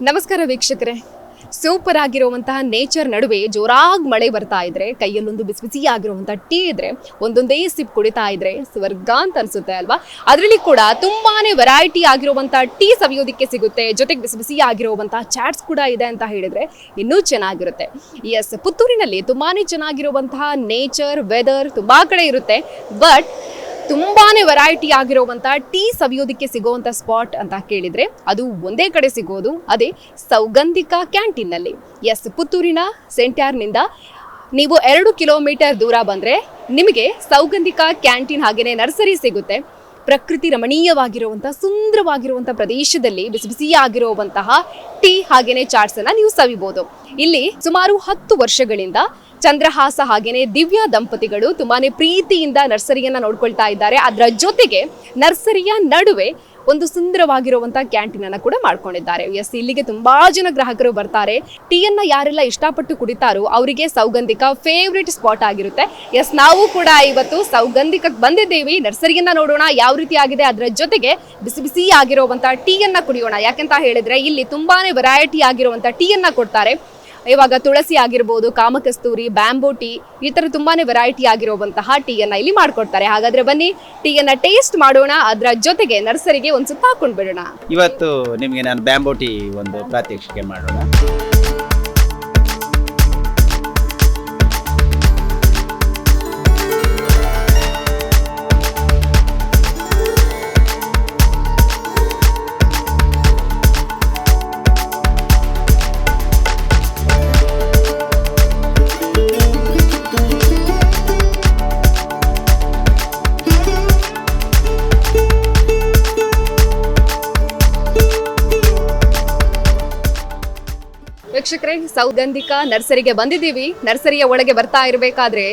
ನಮಸ್ಕಾರ ವೀಕ್ಷಕರೇ. ಸೂಪರ್ ಆಗಿರುವಂತಹ ನೇಚರ್ ನಡುವೆ ಜೋರಾಗಿ ಮಳೆ ಬರ್ತಾ ಇದ್ರೆ, ಕೈಯಲ್ಲೊಂದು ಬಿಸಿ ಬಿಸಿ ಆಗಿರುವಂತಹ ಟೀ ಇದ್ರೆ, ಒಂದೊಂದೇ ಸಿಪ್ ಕುಡಿತಾ ಇದ್ರೆ ಸ್ವರ್ಗ ಅಂತ ಅನ್ಸುತ್ತೆ ಅಲ್ವಾ? ಅದರಲ್ಲಿ ಕೂಡ ತುಂಬಾನೇ ವೆರೈಟಿ ಆಗಿರುವಂತಹ ಟೀ ಸವಿಯೋದಕ್ಕೆ ಸಿಗುತ್ತೆ, ಜೊತೆಗೆ ಬಿಸಿ ಬಿಸಿ ಆಗಿರುವಂತಹ ಚಾಟ್ಸ್ ಕೂಡ ಇದೆ ಅಂತ ಹೇಳಿದ್ರೆ ಇನ್ನೂ ಚೆನ್ನಾಗಿರುತ್ತೆ. ಎಸ್, ಪುತ್ತೂರಿನಲ್ಲಿ ತುಂಬಾನೇ ಚೆನ್ನಾಗಿರುವಂತಹ ನೇಚರ್, ವೆದರ್ ತುಂಬಾ ಕಡೆ ಇರುತ್ತೆ. ಬಟ್ ತುಂಬಾನೇ ವೆರೈಟಿ ಆಗಿರುವಂತಹ ಟೀ ಸವಿಯೋದಕ್ಕೆ ಸಿಗುವಂತ ಸ್ಪಾಟ್ ಅಂತ ಕೇಳಿದ್ರೆ ಅದು ಒಂದೇ ಕಡೆ ಸಿಗೋದು, ಅದೇ ಸೌಗಂಧಿಕ ಕ್ಯಾಂಟೀನ್ ನಲ್ಲಿ. ಎಸ್, ಪುತ್ತೂರಿನ ಸೆಂಟ್ಯಾರ್ನಿಂದ ನೀವು 2 ಕಿಲೋಮೀಟರ್ ದೂರ ಬಂದ್ರೆ ನಿಮಗೆ ಸೌಗಂಧಿಕ ಕ್ಯಾಂಟೀನ್ ಹಾಗೇನೆ ನರ್ಸರಿ ಸಿಗುತ್ತೆ. ಪ್ರಕೃತಿ ರಮಣೀಯವಾಗಿರುವಂತಹ ಸುಂದರವಾಗಿರುವಂತಹ ಪ್ರದೇಶದಲ್ಲಿ ಬಿಸಿ ಬಿಸಿ ಆಗಿರುವಂತಹ ಟೀ ಹಾಗೇನೆ ಚಾಟ್ಸ್ ಅನ್ನ ನೀವು ಸವಿಬಹುದು. ಇಲ್ಲಿ ಸುಮಾರು 10 ವರ್ಷಗಳಿಂದ ಚಂದ್ರಹಾಸ ಹಾಗೇನೆ ದಿವ್ಯಾ ದಂಪತಿಗಳು ತುಂಬಾನೇ ಪ್ರೀತಿಯಿಂದ ನರ್ಸರಿಯನ್ನ ನೋಡ್ಕೊಳ್ತಾ ಇದ್ದಾರೆ. ಅದರ ಜೊತೆಗೆ ನರ್ಸರಿಯ ನಡುವೆ ಒಂದು ಸುಂದರವಾಗಿರುವಂತಹ ಕ್ಯಾಂಟೀನ್ ಅನ್ನ ಕೂಡ ಮಾಡ್ಕೊಂಡಿದ್ದಾರೆ. ಎಸ್, ಇಲ್ಲಿಗೆ ತುಂಬಾ ಜನ ಗ್ರಾಹಕರು ಬರ್ತಾರೆ. ಟೀಯನ್ನ ಯಾರೆಲ್ಲ ಇಷ್ಟಪಟ್ಟು ಕುಡಿತಾರೋ ಅವರಿಗೆ ಸೌಗಂಧಿಕ ಫೇವ್ರೇಟ್ ಸ್ಪಾಟ್ ಆಗಿರುತ್ತೆ. ಎಸ್, ನಾವು ಕೂಡ ಇವತ್ತು ಸೌಗಂಧಿಕಕ್ಕೆ ಬಂದಿದ್ದೇವೆ. ನರ್ಸರಿಯನ್ನ ನೋಡೋಣ ಯಾವ ರೀತಿ ಆಗಿದೆ, ಅದರ ಜೊತೆಗೆ ಬಿಸಿ ಬಿಸಿ ಆಗಿರುವಂತಹ ಟೀಯನ್ನ ಕುಡಿಯೋಣ. ಯಾಕೆಂತ ಹೇಳಿದ್ರೆ ಇಲ್ಲಿ ತುಂಬಾನೇ ವೆರೈಟಿ ಆಗಿರುವಂತಹ ಟೀಯನ್ನ ಕೊಡ್ತಾರೆ. ಇವಾಗ ತುಳಸಿ ಆಗಿರ್ಬೋದು, ಕಾಮಕಸ್ತೂರಿ, ಬ್ಯಾಂಬೋ ಟೀ, ಈ ತರ ತುಂಬಾನೇ ವೆರೈಟಿ ಆಗಿರುವಂತಹ ಟೀಯನ್ನ ಇಲ್ಲಿ ಮಾಡ್ಕೊಡ್ತಾರೆ. ಹಾಗಾದ್ರೆ ಬನ್ನಿ ಟೀಯನ್ನ ಟೇಸ್ಟ್ ಮಾಡೋಣ, ಅದರ ಜೊತೆಗೆ ನರ್ಸರಿಗೆ ಒಂದು ಸುತ್ತ ಹಾಕೊಂಡು ಬಿಡೋಣ. ಇವತ್ತು ನಿಮಗೆ ನಾನು ಬ್ಯಾಂಬೋ ಟೀ ಒಂದು ಪ್ರಾತ್ಯಕ್ಷಿಕೆ ಮಾಡೋಣ. ವೀಕ್ಷಕರೇ, ಸೌಗಂಧಿಕ ನರ್ಸರಿಗೆ ಬಂದಿದ್ದೀವಿ. ನರ್ಸರಿಯ ಒಳಗೆ ಬರ್ತಾ ಇರಬೇಕಾದ್ರೆ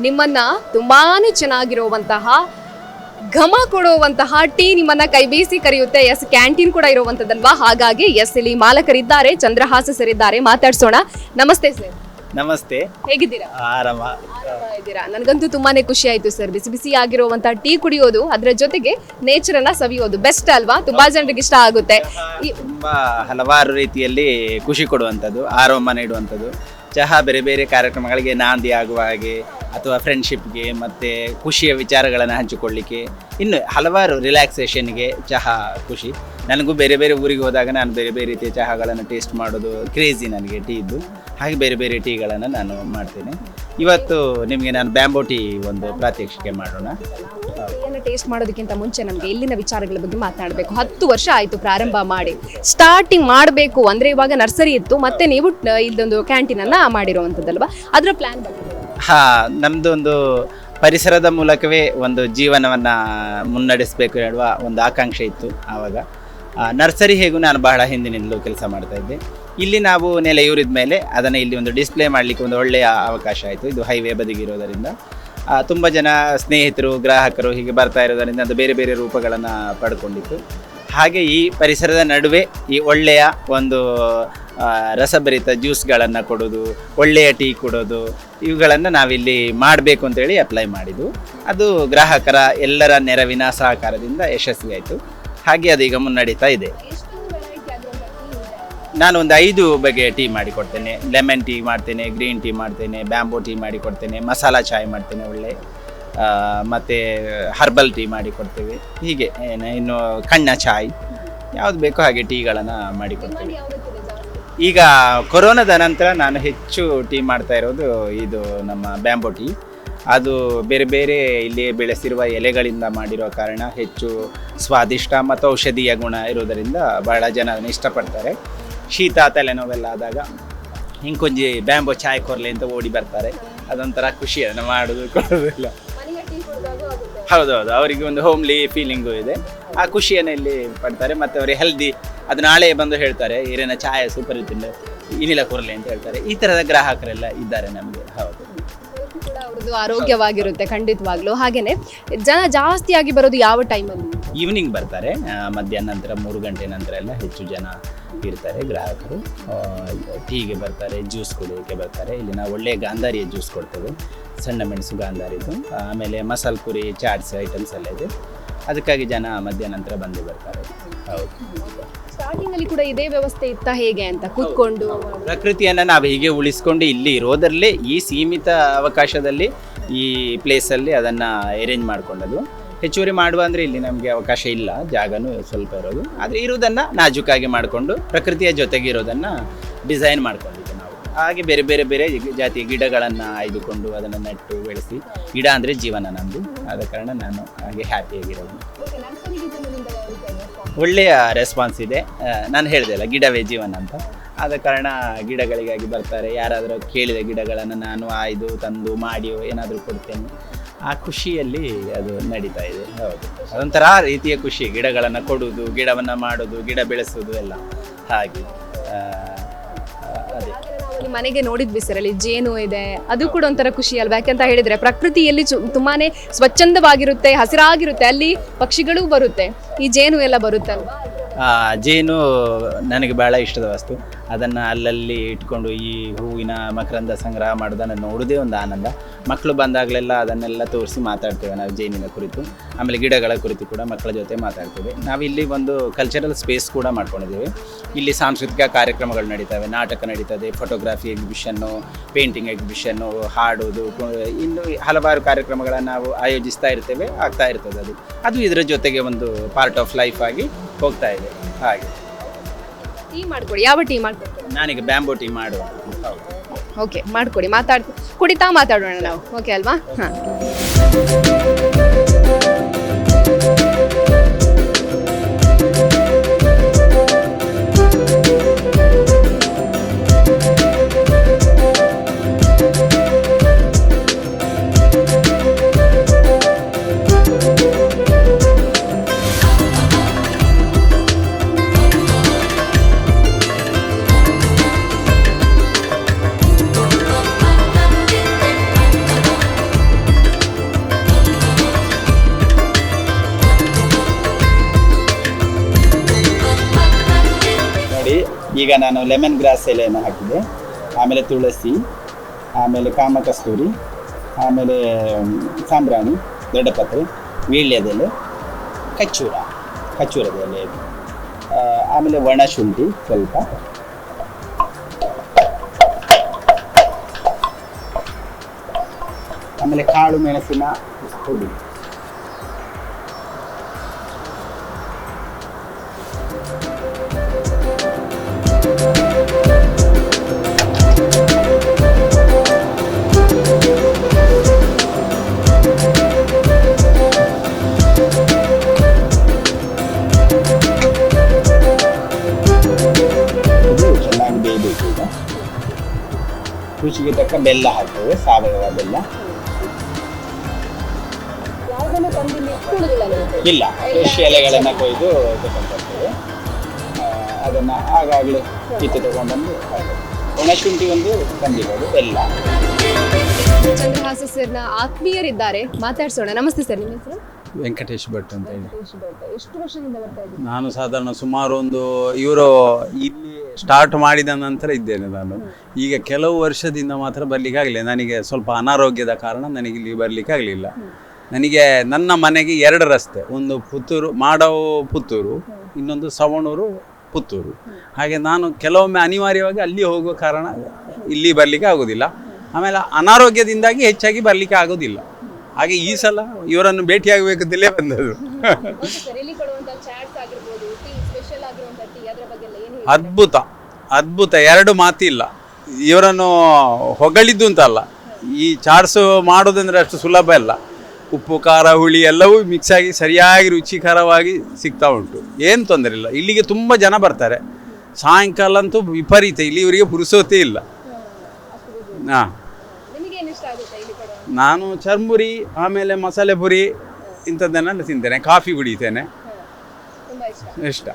ನಿಮ್ಮನ್ನ ತುಂಬಾನೇ ಚೆನ್ನಾಗಿರುವಂತಹ ಘಮ ಕೊಡುವಂತಹ ಟೀ ನಿಮ್ಮನ್ನ ಕೈ ಬೀಸಿ ಕರೆಯುತ್ತೆ. ಎಸ್, ಕ್ಯಾಂಟೀನ್ ಕೂಡ ಇರುವಂತದಲ್ವಾ, ಹಾಗಾಗಿ ಎಸ್ ಇಲ್ಲಿ ಮಾಲಕರಿದ್ದಾರೆ, ಚಂದ್ರಹಾಸ ಸರ್ ಇದ್ದಾರೆ, ಮಾತಾಡ್ಸೋಣ. ನಮಸ್ತೆ ಸರ್. ನಮಸ್ತೆ, ಹೇಗಿದ್ದೀರಾ? ಆರಾಮ ಇದ್ದೀರಾ? ನನಗಂತೂ ತುಂಬಾನೇ ಖುಷಿ ಆಯ್ತು ಸರ್. ಬಿಸಿ ಬಿಸಿ ಆಗಿರುವಂತಹ ಟೀ ಕುಡಿಯೋದು, ಅದರ ಜೊತೆಗೆ ನೇಚರ್ ಅನ್ನ ಸವಿಯೋದು ಬೆಸ್ಟ್ ಅಲ್ವಾ? ತುಂಬಾ ಜನರಿಗೆ ಇಷ್ಟ ಆಗುತ್ತೆ. ತುಂಬಾ ಹಲವಾರು ರೀತಿಯಲ್ಲಿ ಖುಷಿ ಕೊಡುವಂಥದ್ದು, ಆರೋಮ ನೀಡುವಂಥದ್ದು. ಚಹಾ ಬೇರೆ ಬೇರೆ ಕಾರ್ಯಕ್ರಮಗಳಿಗೆ ನಾಂದಿ ಆಗುವ ಹಾಗೆ, ಅಥವಾ ಫ್ರೆಂಡ್ಶಿಪ್ಗೆ ಮತ್ತು ಖುಷಿಯ ವಿಚಾರಗಳನ್ನು ಹಂಚಿಕೊಳ್ಳಿಕ್ಕೆ, ಇನ್ನು ಹಲವಾರು ರಿಲ್ಯಾಕ್ಸೇಷನ್ಗೆ ಚಹಾ ಖುಷಿ. ನನಗೂ ಬೇರೆ ಬೇರೆ ಊರಿಗೆ ಹೋದಾಗ ನಾನು ಬೇರೆ ಬೇರೆ ರೀತಿಯ ಚಹಾಗಳನ್ನು ಟೇಸ್ಟ್ ಮಾಡೋದು ಕ್ರೇಜಿ ನನಗೆ ಟೀ ಇದ್ದು. ಹಾಗೆ ಬೇರೆ ಬೇರೆ ಟೀಗಳನ್ನು ನಾನು ಮಾಡ್ತೇನೆ. ಇವತ್ತು ನಿಮಗೆ ನಾನು ಬ್ಯಾಂಬೋ ಟೀ ಒಂದು ಪ್ರಾತ್ಯಕ್ಷಿಕೆ ಮಾಡೋಣ. ಟೇಸ್ಟ್ ಮಾಡೋದಕ್ಕಿಂತ ಮುಂಚೆ ನಮಗೆ ಇಲ್ಲಿನ ವಿಚಾರಗಳ ಬಗ್ಗೆ ಮಾತನಾಡಬೇಕು. 10 ವರ್ಷ ಆಯಿತು ಪ್ರಾರಂಭ ಮಾಡಿ. ಸ್ಟಾರ್ಟಿಂಗ್ ಮಾಡಬೇಕು ಅಂದರೆ ಇವಾಗ ನರ್ಸರಿ ಇತ್ತು, ಮತ್ತೆ ನೀವು ಇಲ್ಲೊಂದು ಕ್ಯಾಂಟೀನನ್ನು ಮಾಡಿರುವಂಥದ್ದಲ್ವಾ, ಅದರ ಪ್ಲ್ಯಾನ್ ಬಗ್ಗೆ? ನಮ್ಮದೊಂದು ಪರಿಸರದ ಮೂಲಕವೇ ಒಂದು ಜೀವನವನ್ನು ಮುನ್ನಡೆಸಬೇಕು ಹೇಳುವ ಒಂದು ಆಕಾಂಕ್ಷೆ ಇತ್ತು. ಆವಾಗ ನರ್ಸರಿ ಹೇಗೂ ನಾನು ಬಹಳ ಹಿಂದಿನಿಂದಲೂ ಕೆಲಸ ಮಾಡ್ತಾ ಇದ್ದೆ. ಇಲ್ಲಿ ನಾವು ನೆಲೆಯೂರಿದ ಮೇಲೆ ಅದನ್ನು ಇಲ್ಲಿ ಒಂದು ಡಿಸ್ಪ್ಲೇ ಮಾಡಲಿಕ್ಕೆ ಒಂದು ಒಳ್ಳೆಯ ಅವಕಾಶ ಆಯಿತು. ಇದು ಹೈವೇ ಬದಿಗಿರೋದರಿಂದ ತುಂಬ ಜನ ಸ್ನೇಹಿತರು, ಗ್ರಾಹಕರು ಹೀಗೆ ಬರ್ತಾ ಇರೋದರಿಂದ ಅದು ಬೇರೆ ಬೇರೆ ರೂಪಗಳನ್ನು ಪಡ್ಕೊಂಡಿತ್ತು. ಹಾಗೆ ಈ ಪರಿಸರದ ನಡುವೆ ಈ ಒಳ್ಳೆಯ ಒಂದು ರಸಭರಿತ ಜ್ಯೂಸ್ಗಳನ್ನು ಕೊಡೋದು, ಒಳ್ಳೆಯ ಟೀ ಕೊಡೋದು, ಇವುಗಳನ್ನು ನಾವಿಲ್ಲಿ ಮಾಡಬೇಕು ಅಂತೇಳಿ ಅಪ್ಲೈ ಮಾಡಿದ್ದು. ಅದು ಗ್ರಾಹಕರ ಎಲ್ಲರ ನೆರವಿನ ಸಹಕಾರದಿಂದ ಯಶಸ್ವಿಯಾಯಿತು. ಹಾಗೆ ಅದು ಈಗ ಮುನ್ನಡೀತಾ ಇದೆ. ನಾನು ಒಂದು 5 ಬಗೆಯ ಟೀ ಮಾಡಿಕೊಡ್ತೇನೆ. ಲೆಮನ್ ಟೀ ಮಾಡ್ತೇನೆ, ಗ್ರೀನ್ ಟೀ ಮಾಡ್ತೇನೆ, ಬ್ಯಾಂಬೋ ಟೀ ಮಾಡಿಕೊಡ್ತೇನೆ, ಮಸಾಲ ಚಾಯ್ ಮಾಡ್ತೇನೆ ಒಳ್ಳೆ, ಮತ್ತು ಹರ್ಬಲ್ ಟೀ ಮಾಡಿಕೊಡ್ತೇವೆ. ಹೀಗೆ ಇನ್ನು ಕಣ್ಣ ಚಾಯ್, ಯಾವುದು ಬೇಕೋ ಹಾಗೆ ಟೀಗಳನ್ನು ಮಾಡಿಕೊಡ್ತೇವೆ. ಈಗ ಕೊರೋನಾದ ನಂತರ ನಾನು ಹೆಚ್ಚು ಟೀ ಮಾಡ್ತಾ ಇರೋದು ಇದು ನಮ್ಮ ಬ್ಯಾಂಬೋ ಟೀ. ಅದು ಬೇರೆ ಬೇರೆ ಇಲ್ಲಿ ಬೆಳೆಸಿರುವ ಎಲೆಗಳಿಂದ ಮಾಡಿರೋ ಕಾರಣ ಹೆಚ್ಚು ಸ್ವಾದಿಷ್ಟ ಮತ್ತು ಔಷಧೀಯ ಗುಣ ಇರೋದರಿಂದ ಬಹಳ ಜನ ಅದನ್ನು ಇಷ್ಟಪಡ್ತಾರೆ. ಶೀತ, ತಲೆನೋವೆಲ್ಲ ಆದಾಗ ಹಿಂಗೊಂಜಿ ಬ್ಯಾಂಬೋ ಚಾಯ್ ಕೊರಲೆ ಅಂತ ಓಡಿ ಬರ್ತಾರೆ. ಅದೊಂಥರ ಖುಷಿ ಅದನ್ನು ಮಾಡೋದು ಕೊಡೋದಿಲ್ಲ. ಹೌದೌದು, ಅವರಿಗೆ ಒಂದು ಹೋಮ್ಲಿ ಫೀಲಿಂಗು ಇದೆ. ಆ ಖುಷಿಯನ್ನು ಇಲ್ಲಿ ಪಡ್ತಾರೆ. ಮತ್ತು ಅವರಿಗೆ ಹೆಲ್ದಿ, ಅದು ನಾಳೆ ಬಂದು ಹೇಳ್ತಾರೆ ಏನೇನ ಚಾಯ್ ಸೂಪರ್ ಇತ್ತು, ಇನಿಲ ಕೊರಲೆ ಅಂತ ಹೇಳ್ತಾರೆ. ಈ ಥರದ ಗ್ರಾಹಕರೆಲ್ಲ ಇದ್ದಾರೆ ನಮಗೆ. ಹೌದು, ಅವ್ರದ್ದು ಆರೋಗ್ಯವಾಗಿರುತ್ತೆ ಖಂಡಿತವಾಗ್ಲೂ. ಹಾಗೇನೆ ಜನ ಜಾಸ್ತಿಯಾಗಿ ಬರೋದು ಯಾವ ಟೈಮಲ್ಲಿ? ಈವ್ನಿಂಗ್ ಬರ್ತಾರೆ, ಮಧ್ಯಾಹ್ನ ನಂತರ 3 ಗಂಟೆ ನಂತರ ಎಲ್ಲ ಹೆಚ್ಚು ಜನ ಇರ್ತಾರೆ ಗ್ರಾಹಕರು. ಟೀಗೆ ಬರ್ತಾರೆ, ಜ್ಯೂಸ್ ಕುಡಿಯೋಕ್ಕೆ ಬರ್ತಾರೆ. ಇಲ್ಲಿ ನಾವು ಒಳ್ಳೆಯ ಗಾಂಧಾರಿಯ ಜ್ಯೂಸ್ ಕೊಡ್ತೇವೆ, ಸಣ್ಣ ಮೆಣಸು ಗಾಂಧಾರಿದು. ಆಮೇಲೆ ಮಸಾಲೆ ಪುರಿ, ಚಾಟ್ಸ್ ಐಟಮ್ಸ್ ಎಲ್ಲ ಇದೆ. ಅದಕ್ಕಾಗಿ ಜನ ಮಧ್ಯಾಹ್ನ ನಂತರ ಬಂದು ಬರ್ತಾರೆ. ಹೌದು. ಸ್ಟಾರ್ಟಿಂಗ್ ಅಲ್ಲಿ ಕೂಡ ಇದೇ ವ್ಯವಸ್ಥೆ ಇತ್ತ ಹೇಗೆ ಅಂತ ಕೂತ್ಕೊಂಡು ಪ್ರಕೃತಿಯನ್ನು ನಾವು ಹೀಗೆ ಉಳಿಸ್ಕೊಂಡು ಇಲ್ಲಿ ಇರೋದರಲ್ಲೇ ಈ ಸೀಮಿತ ಅವಕಾಶದಲ್ಲಿ ಈ ಪ್ಲೇಸಲ್ಲಿ ಅದನ್ನು ಅರೇಂಜ್ ಮಾಡ್ಕೊಂಡದು. ಹೆಚ್ಚುವರಿ ಮಾಡುವ ಅಂದರೆ ಇಲ್ಲಿ ನಮಗೆ ಅವಕಾಶ ಇಲ್ಲ, ಜಾಗನೂ ಸ್ವಲ್ಪ ಇರೋದು. ಆದರೆ ಇರೋದನ್ನು ನಾಜೂಕಾಗಿ ಮಾಡಿಕೊಂಡು ಪ್ರಕೃತಿಯ ಜೊತೆಗೆ ಇರೋದನ್ನು ಡಿಸೈನ್ ಮಾಡ್ಕೊಂಡಿದ್ದು ನಾವು. ಹಾಗೆ ಬೇರೆ ಬೇರೆ ಬೇರೆ ಜಾತಿಯ ಗಿಡಗಳನ್ನು ಆಯ್ದುಕೊಂಡು ಅದನ್ನು ನೆಟ್ಟು ಬೆಳೆಸಿ, ಗಿಡ ಅಂದರೆ ಜೀವನ ನಮ್ಮದು, ಆದ ಕಾರಣ ನಾನು ಹಾಗೆ ಹ್ಯಾಪಿಯಾಗಿರೋದು. ಒಳ್ಳೆಯ ರೆಸ್ಪಾನ್ಸ್ ಇದೆ. ನಾನು ಹೇಳಿದೆ ಅಲ್ಲ, ಗಿಡವೇ ಜೀವನ ಅಂತ, ಆದ ಕಾರಣ ಗಿಡಗಳಿಗಾಗಿ ಬರ್ತಾರೆ. ಯಾರಾದರೂ ಕೇಳಿದ ಗಿಡಗಳನ್ನು ನಾನು ಆಯ್ದು ತಂದು ಮಾಡಿಯೋ ಏನಾದರೂ ಕೊಡ್ತೇನೆ. ಆ ಖುಷಿಯಲ್ಲಿ ಅದು ನಡೀತಾ ಇದೆ. ಹೌದು, ಅದೊಂಥರ ರೀತಿಯ ಖುಷಿ, ಗಿಡಗಳನ್ನು ಕೊಡುವುದು, ಗಿಡವನ್ನು ಮಾಡೋದು, ಗಿಡ ಬೆಳೆಸೋದು ಎಲ್ಲ ಹಾಗೆ. ಅದೇ ಈ ಮನೆಗೆ ನೋಡಿದ್ವಿ ಸರ್, ಅಲ್ಲಿ ಜೇನು ಇದೆ, ಅದು ಕೂಡ ಒಂಥರ ಖುಷಿ ಅಲ್ವಾ? ಯಾಕೆಂತ ಹೇಳಿದ್ರೆ ಪ್ರಕೃತಿಯಲ್ಲಿ ತುಂಬಾನೇ ಸ್ವಚ್ಛಂದವಾಗಿರುತ್ತೆ, ಹಸಿರಾಗಿರುತ್ತೆ, ಅಲ್ಲಿ ಪಕ್ಷಿಗಳು ಬರುತ್ತೆ, ಈ ಜೇನು ಎಲ್ಲ ಬರುತ್ತೆ ಅಲ್ವಾ? ಜೇನು ನನಗೆ ಭಾಳ ಇಷ್ಟದ ವಸ್ತು. ಅದನ್ನು ಅಲ್ಲಲ್ಲಿ ಇಟ್ಕೊಂಡು ಈ ಹೂವಿನ ಮಕರಂದ ಸಂಗ್ರಹ ಮಾಡೋದನ್ನು ನೋಡೋದೇ ಒಂದು ಆನಂದ. ಮಕ್ಕಳು ಬಂದಾಗಲೆಲ್ಲ ಅದನ್ನೆಲ್ಲ ತೋರಿಸಿ ಮಾತಾಡ್ತೇವೆ ನಾವು ಜೇನಿನ ಕುರಿತು. ಆಮೇಲೆ ಗಿಡಗಳ ಕುರಿತು ಕೂಡ ಮಕ್ಕಳ ಜೊತೆ ಮಾತಾಡ್ತೇವೆ. ನಾವಿಲ್ಲಿ ಒಂದು ಕಲ್ಚರಲ್ ಸ್ಪೇಸ್ ಕೂಡ ಮಾಡ್ಕೊಂಡಿದ್ದೇವೆ. ಇಲ್ಲಿ ಸಾಂಸ್ಕೃತಿಕ ಕಾರ್ಯಕ್ರಮಗಳು ನಡೀತವೆ, ನಾಟಕ ನಡೀತದೆ, ಫೋಟೋಗ್ರಫಿ ಎಕ್ಸಿಬಿಷನ್ನು, ಪೇಂಟಿಂಗ್ ಎಕ್ಸಿಬಿಷನ್ನು, ಹಾಡೋದು, ಇನ್ನು ಹಲವಾರು ಕಾರ್ಯಕ್ರಮಗಳನ್ನು ನಾವು ಆಯೋಜಿಸ್ತಾ ಇರ್ತೇವೆ, ಆಗ್ತಾ ಇರ್ತದೆ. ಅದು ಇದರ ಜೊತೆಗೆ ಒಂದು ಪಾರ್ಟ್ ಆಫ್ ಲೈಫ್ ಆಗಿ ಹೋಗ್ತಾ ಇದೆ. ಹಾಗೆ ಟೀ ಮಾಡ್ಕೊಡಿ. ಯಾವ ಟೀ ಮಾಡ್ಕೊಡ್ತೀರಾ? ನಾನೀಗ ಬ್ಯಾಂಬೋ ಟೀ ಮಾಡುವ. ಓಕೆ, ಮಾಡ್ಕೊಡಿ. ಕುಡಿತಾ ಮಾತಾಡೋಣ ನಾವು, ಓಕೆ ಅಲ್ವಾ? ಹಾಂ. ಈಗ ನಾನು ಲೆಮನ್ ಗ್ರಾಸ್ ಎಲೆಯನ್ನು ಹಾಕಿದೆ, ಆಮೇಲೆ ತುಳಸಿ, ಆಮೇಲೆ ಕಾಮಕಸ್ತೂರಿ, ಆಮೇಲೆ ಸಾಂಬ್ರಾಣಿ, ದೊಡ್ಡಪತ್ರೆ, ವೀಳ್ಯದೆಲೆ, ಕಚ್ಚೂರದ ಎಲೆ, ಆಮೇಲೆ ಒಣ ಶುಂಠಿ ಸ್ವಲ್ಪ, ಆಮೇಲೆ ಕಾಳು ಮೆಣಸಿನ ಪುಡಿ, ಚೆನ್ನಾಗಿ ಬೇಯಬೇಕು. ಈಗ ರುಚಿಗೆ ತಕ್ಕ ಬೆಲ್ಲ ಹಾಕ್ತೇವೆ, ಸಾವಯವ ಬೆಲ್ಲ. ಇಲ್ಲ, ಫ್ರೆಶ್ ಎಲೆಗಳನ್ನು ಕೊಯ್ದು ತಗೊಂಡ್ಬರ್ತೇವೆ. ಅದನ್ನು ಆಗಾಗಲೇ ಕಿತ್ತು ತಗೊಂಡ್ಬಂದು ಒಣಶುಂಠಿ ಒಂದು ತಂದಿರೋದು, ಬೆಲ್ಲ. ಚಂದ್ರಹಾಸ ಸರ್ನ ಆತ್ಮೀಯರಿದ್ದಾರೆ, ಮಾತಾಡ್ಸೋಣ. ನಮಸ್ತೆ ಸರ್, ನಿಮ್ಮ ಹೆಸರು? ವೆಂಕಟೇಶ್ ಭಟ್ ಅಂತ ಹೇಳಿ. ಎಷ್ಟು ವರ್ಷದಿಂದ ಬರ್ತಾ ಇದ್ದೀರಿ? ನಾನು ಸಾಧಾರಣ ಸುಮಾರು ಇವರು ಇಲ್ಲಿ ಸ್ಟಾರ್ಟ್ ಮಾಡಿದ ನಂತರ ಇದ್ದೇನೆ ನಾನು. ಈಗ ಕೆಲವು ವರ್ಷದಿಂದ ಮಾತ್ರ ಬರಲಿಕ್ಕೆ ಆಗಲಿಲ್ಲ, ನನಗೆ ಸ್ವಲ್ಪ ಅನಾರೋಗ್ಯದ ಕಾರಣ ನನಗೆ ಇಲ್ಲಿ ಬರಲಿಕ್ಕೆ ಆಗಲಿಲ್ಲ. ನನಗೆ ನನ್ನ ಮನೆಗೆ 2 ರಸ್ತೆ, ಒಂದು ಪುತ್ತೂರು ಮಾಡಾವು ಪುತ್ತೂರು, ಇನ್ನೊಂದು ಸವಣೂರು ಪುತ್ತೂರು. ಹಾಗೆ ನಾನು ಕೆಲವೊಮ್ಮೆ ಅನಿವಾರ್ಯವಾಗಿ ಅಲ್ಲಿ ಹೋಗುವ ಕಾರಣ ಇಲ್ಲಿ ಬರಲಿಕ್ಕೆ ಆಗೋದಿಲ್ಲ. ಆಮೇಲೆ ಅನಾರೋಗ್ಯದಿಂದಾಗಿ ಹೆಚ್ಚಾಗಿ ಬರಲಿಕ್ಕೆ ಆಗೋದಿಲ್ಲ. ಹಾಗೆ ಈ ಸಲ ಇವರನ್ನು ಭೇಟಿಯಾಗಬೇಕಂತಲೇ ಬಂದದ್ದು. ಅದ್ಭುತ ಅದ್ಭುತ, 2 ಮಾತಿಲ್ಲ. ಇವರನ್ನು ಹೊಗಳಿದ್ದು ಅಂತಲ್ಲ, ಈ ಚಾಟ್ಸು ಮಾಡೋದಂದ್ರೆ ಅಷ್ಟು ಸುಲಭ ಅಲ್ಲ. ಉಪ್ಪು ಖಾರ ಹುಳಿ ಎಲ್ಲವೂ ಮಿಕ್ಸ್ ಆಗಿ ಸರಿಯಾಗಿ ರುಚಿಕರವಾಗಿ ಸಿಗ್ತಾ ಉಂಟು, ಏನು ತೊಂದರೆ ಇಲ್ಲ. ಇಲ್ಲಿಗೆ ತುಂಬ ಜನ ಬರ್ತಾರೆ. ಸಾಯಂಕಾಲ ಅಂತೂ ವಿಪರೀತ, ಇಲ್ಲಿ ಇವರಿಗೆ ಪುರುಸೋತೇ ಇಲ್ಲ. ಹಾಂ, ನಾನು ಚರ್ಮುರಿ, ಆಮೇಲೆ ಮಸಾಲೆ ಪುರಿ ಇಂಥದ್ದನ್ನೆಲ್ಲ ತಿಂತೇನೆ, ಕಾಫಿ ಕುಡಿತೇನೆ, ಇಷ್ಟ.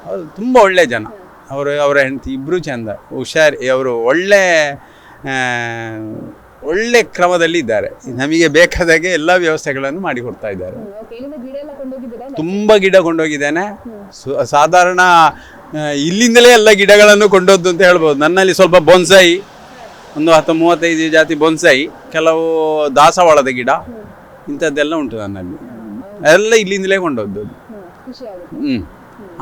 ಅವರು ತುಂಬ ಒಳ್ಳೆ ಜನ. ಅವರ ಹೆಂಡತಿ ಇಬ್ಬರು ಚೆಂದ, ಹುಷಾರಿ. ಅವರು ಒಳ್ಳೆ ಕ್ರಮದಲ್ಲಿ ಇದ್ದಾರೆ. ನಮಗೆ ಬೇಕಾದಾಗೆ ಎಲ್ಲ ವ್ಯವಸ್ಥೆಗಳನ್ನು ಮಾಡಿಕೊಡ್ತಾ ಇದ್ದಾರೆ. ತುಂಬ ಗಿಡ ಕೊಂಡೋಗಿದ್ದೇನೆ. ಸಾಧಾರಣ ಇಲ್ಲಿಂದಲೇ ಎಲ್ಲ ಗಿಡಗಳನ್ನು ಕೊಂಡೋದ್ದು ಅಂತ ಹೇಳ್ಬೋದು. ನನ್ನಲ್ಲಿ ಸ್ವಲ್ಪ ಬೊನ್ಸಾಯಿ, ಒಂದು 10-35 ಜಾತಿ ಬೊನ್ಸಾಯಿ, ಕೆಲವು ದಾಸವಾಳದ ಗಿಡ, ಇಂಥದ್ದೆಲ್ಲ ಉಂಟು ನನ್ನಲ್ಲಿ. ಎಲ್ಲ ಇಲ್ಲಿಂದಲೇ ಕೊಂಡೋದ್ದು.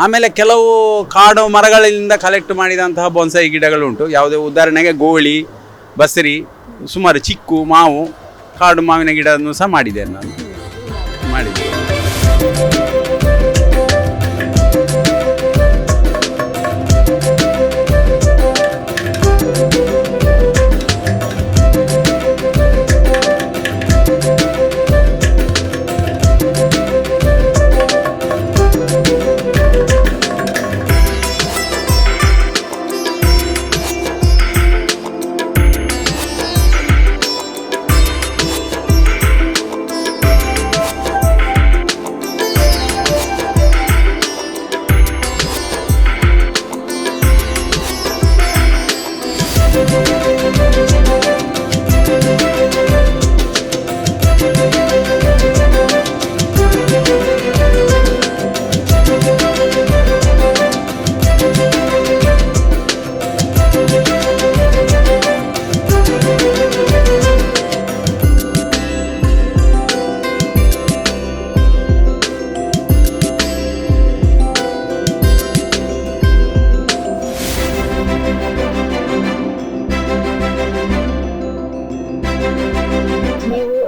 ಆಮೇಲೆ ಕೆಲವು ಕಾಡು ಮರಗಳಿಂದ ಕಲೆಕ್ಟ್ ಮಾಡಿದಂತಹ ಬೊನ್ಸೈ ಗಿಡಗಳುಂಟು. ಯಾವುದೇ ಉದಾಹರಣೆಗೆ ಗೋಳಿ, ಬಸರಿ, ಸುಮಾರು ಚಿಕ್ಕು, ಮಾವು, ಕಾಡು ಮಾವಿನ ಗಿಡವನ್ನು ಸಹ ಮಾಡಿದ್ದೇನೆ ನಾನು. ಮಾಡಿದ್ದೆ.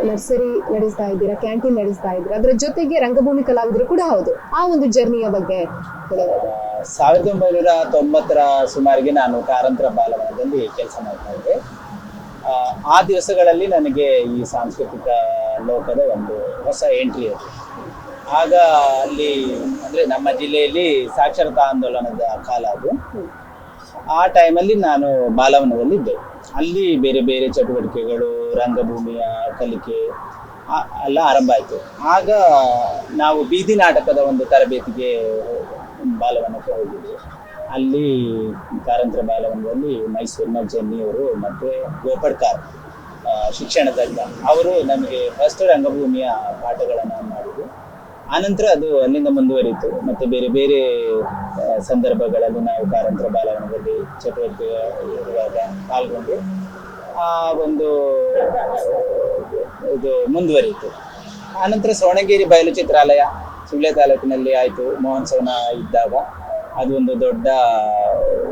ನರ್ಸರಿ ನಡೆಸ್ತಾ ಇದ್ದೀರಾ, ಕ್ಯಾಂಟೀನ್ ನಡೆಸ್ತಾ ಇದ್ದೀರಾ, ಅದರ ಜೊತೆಗೆ ರಂಗಭೂಮಿ ಕಲಾವಿದರು ಕೂಡ ಹೌದು. ಆ ಒಂದು ಜರ್ನಿಯ ಬಗ್ಗೆ 1990ರ ಸುಮಾರಿಗೆ ನಾನು ಕಾರಂತರ ಬಾಲವನದಲ್ಲಿ ಕೆಲಸ ಮಾಡ್ತಾ ಇದ್ದೆ. ಆ ದಿವಸಗಳಲ್ಲಿ ನನಗೆ ಈ ಸಾಂಸ್ಕೃತಿಕ ಲೋಕದ ಒಂದು ಹೊಸ ಎಂಟ್ರಿ ಅದು. ಆಗ ಅಲ್ಲಿ ಅಂದರೆ ನಮ್ಮ ಜಿಲ್ಲೆಯಲ್ಲಿ ಸಾಕ್ಷರತಾ ಆಂದೋಲನದ ಕಾಲ ಅದು. ಆ ಟೈಮಲ್ಲಿ ನಾನು ಬಾಲವನದಲ್ಲಿದ್ದೆ. ಅಲ್ಲಿ ಬೇರೆ ಬೇರೆ ಚಟುವಟಿಕೆಗಳು, ರಂಗಭೂಮಿಯ ಕಲಿಕೆ ಎಲ್ಲ ಆರಂಭ ಆಯಿತು. ಆಗ ನಾವು ಬೀದಿ ನಾಟಕದ ಒಂದು ತರಬೇತಿಗೆ ಬಾಲವನಕ್ಕೆ ಹೋಗಿದ್ವಿ. ಅಲ್ಲಿ ಕಾರಂತರ ಬಾಲವನದಲ್ಲಿ ಮೈಸೂರಿನ ಜೆನ್ನಿಯವರು ಮತ್ತು ಗೋಪಡ್ಕಾರ್ ಶಿಕ್ಷಣ ತಜ್ಞ ಅವರು ನಮಗೆ ಫಸ್ಟ್ ರಂಗಭೂಮಿಯ ಪಾಠಗಳನ್ನು ಮಾಡಿದ್ರು. ಆನಂತರ ಅದು ಅಲ್ಲಿಂದ ಮುಂದುವರಿಯಿತು. ಮತ್ತು ಬೇರೆ ಬೇರೆ ಸಂದರ್ಭಗಳಲ್ಲಿ ನಾವು ಕಾರಂತರ ಬಾಲವನದಲ್ಲಿ ಚಟುವಟಿಕೆ ಇರುವಾಗ ಪಾಲ್ಗೊಂಡು ಆ ಒಂದು ಇದು ಮುಂದುವರಿಯಿತು. ಆನಂತರ ಸೋಣಗೇರಿ ಬಯಲು ಚಿತ್ರಾಲಯ ಸುಳ್ಯ ತಾಲೂಕಿನಲ್ಲಿ ಆಯಿತು. ಮಹೋತ್ಸವನ ಇದ್ದಾಗ ಅದು ಒಂದು ದೊಡ್ಡ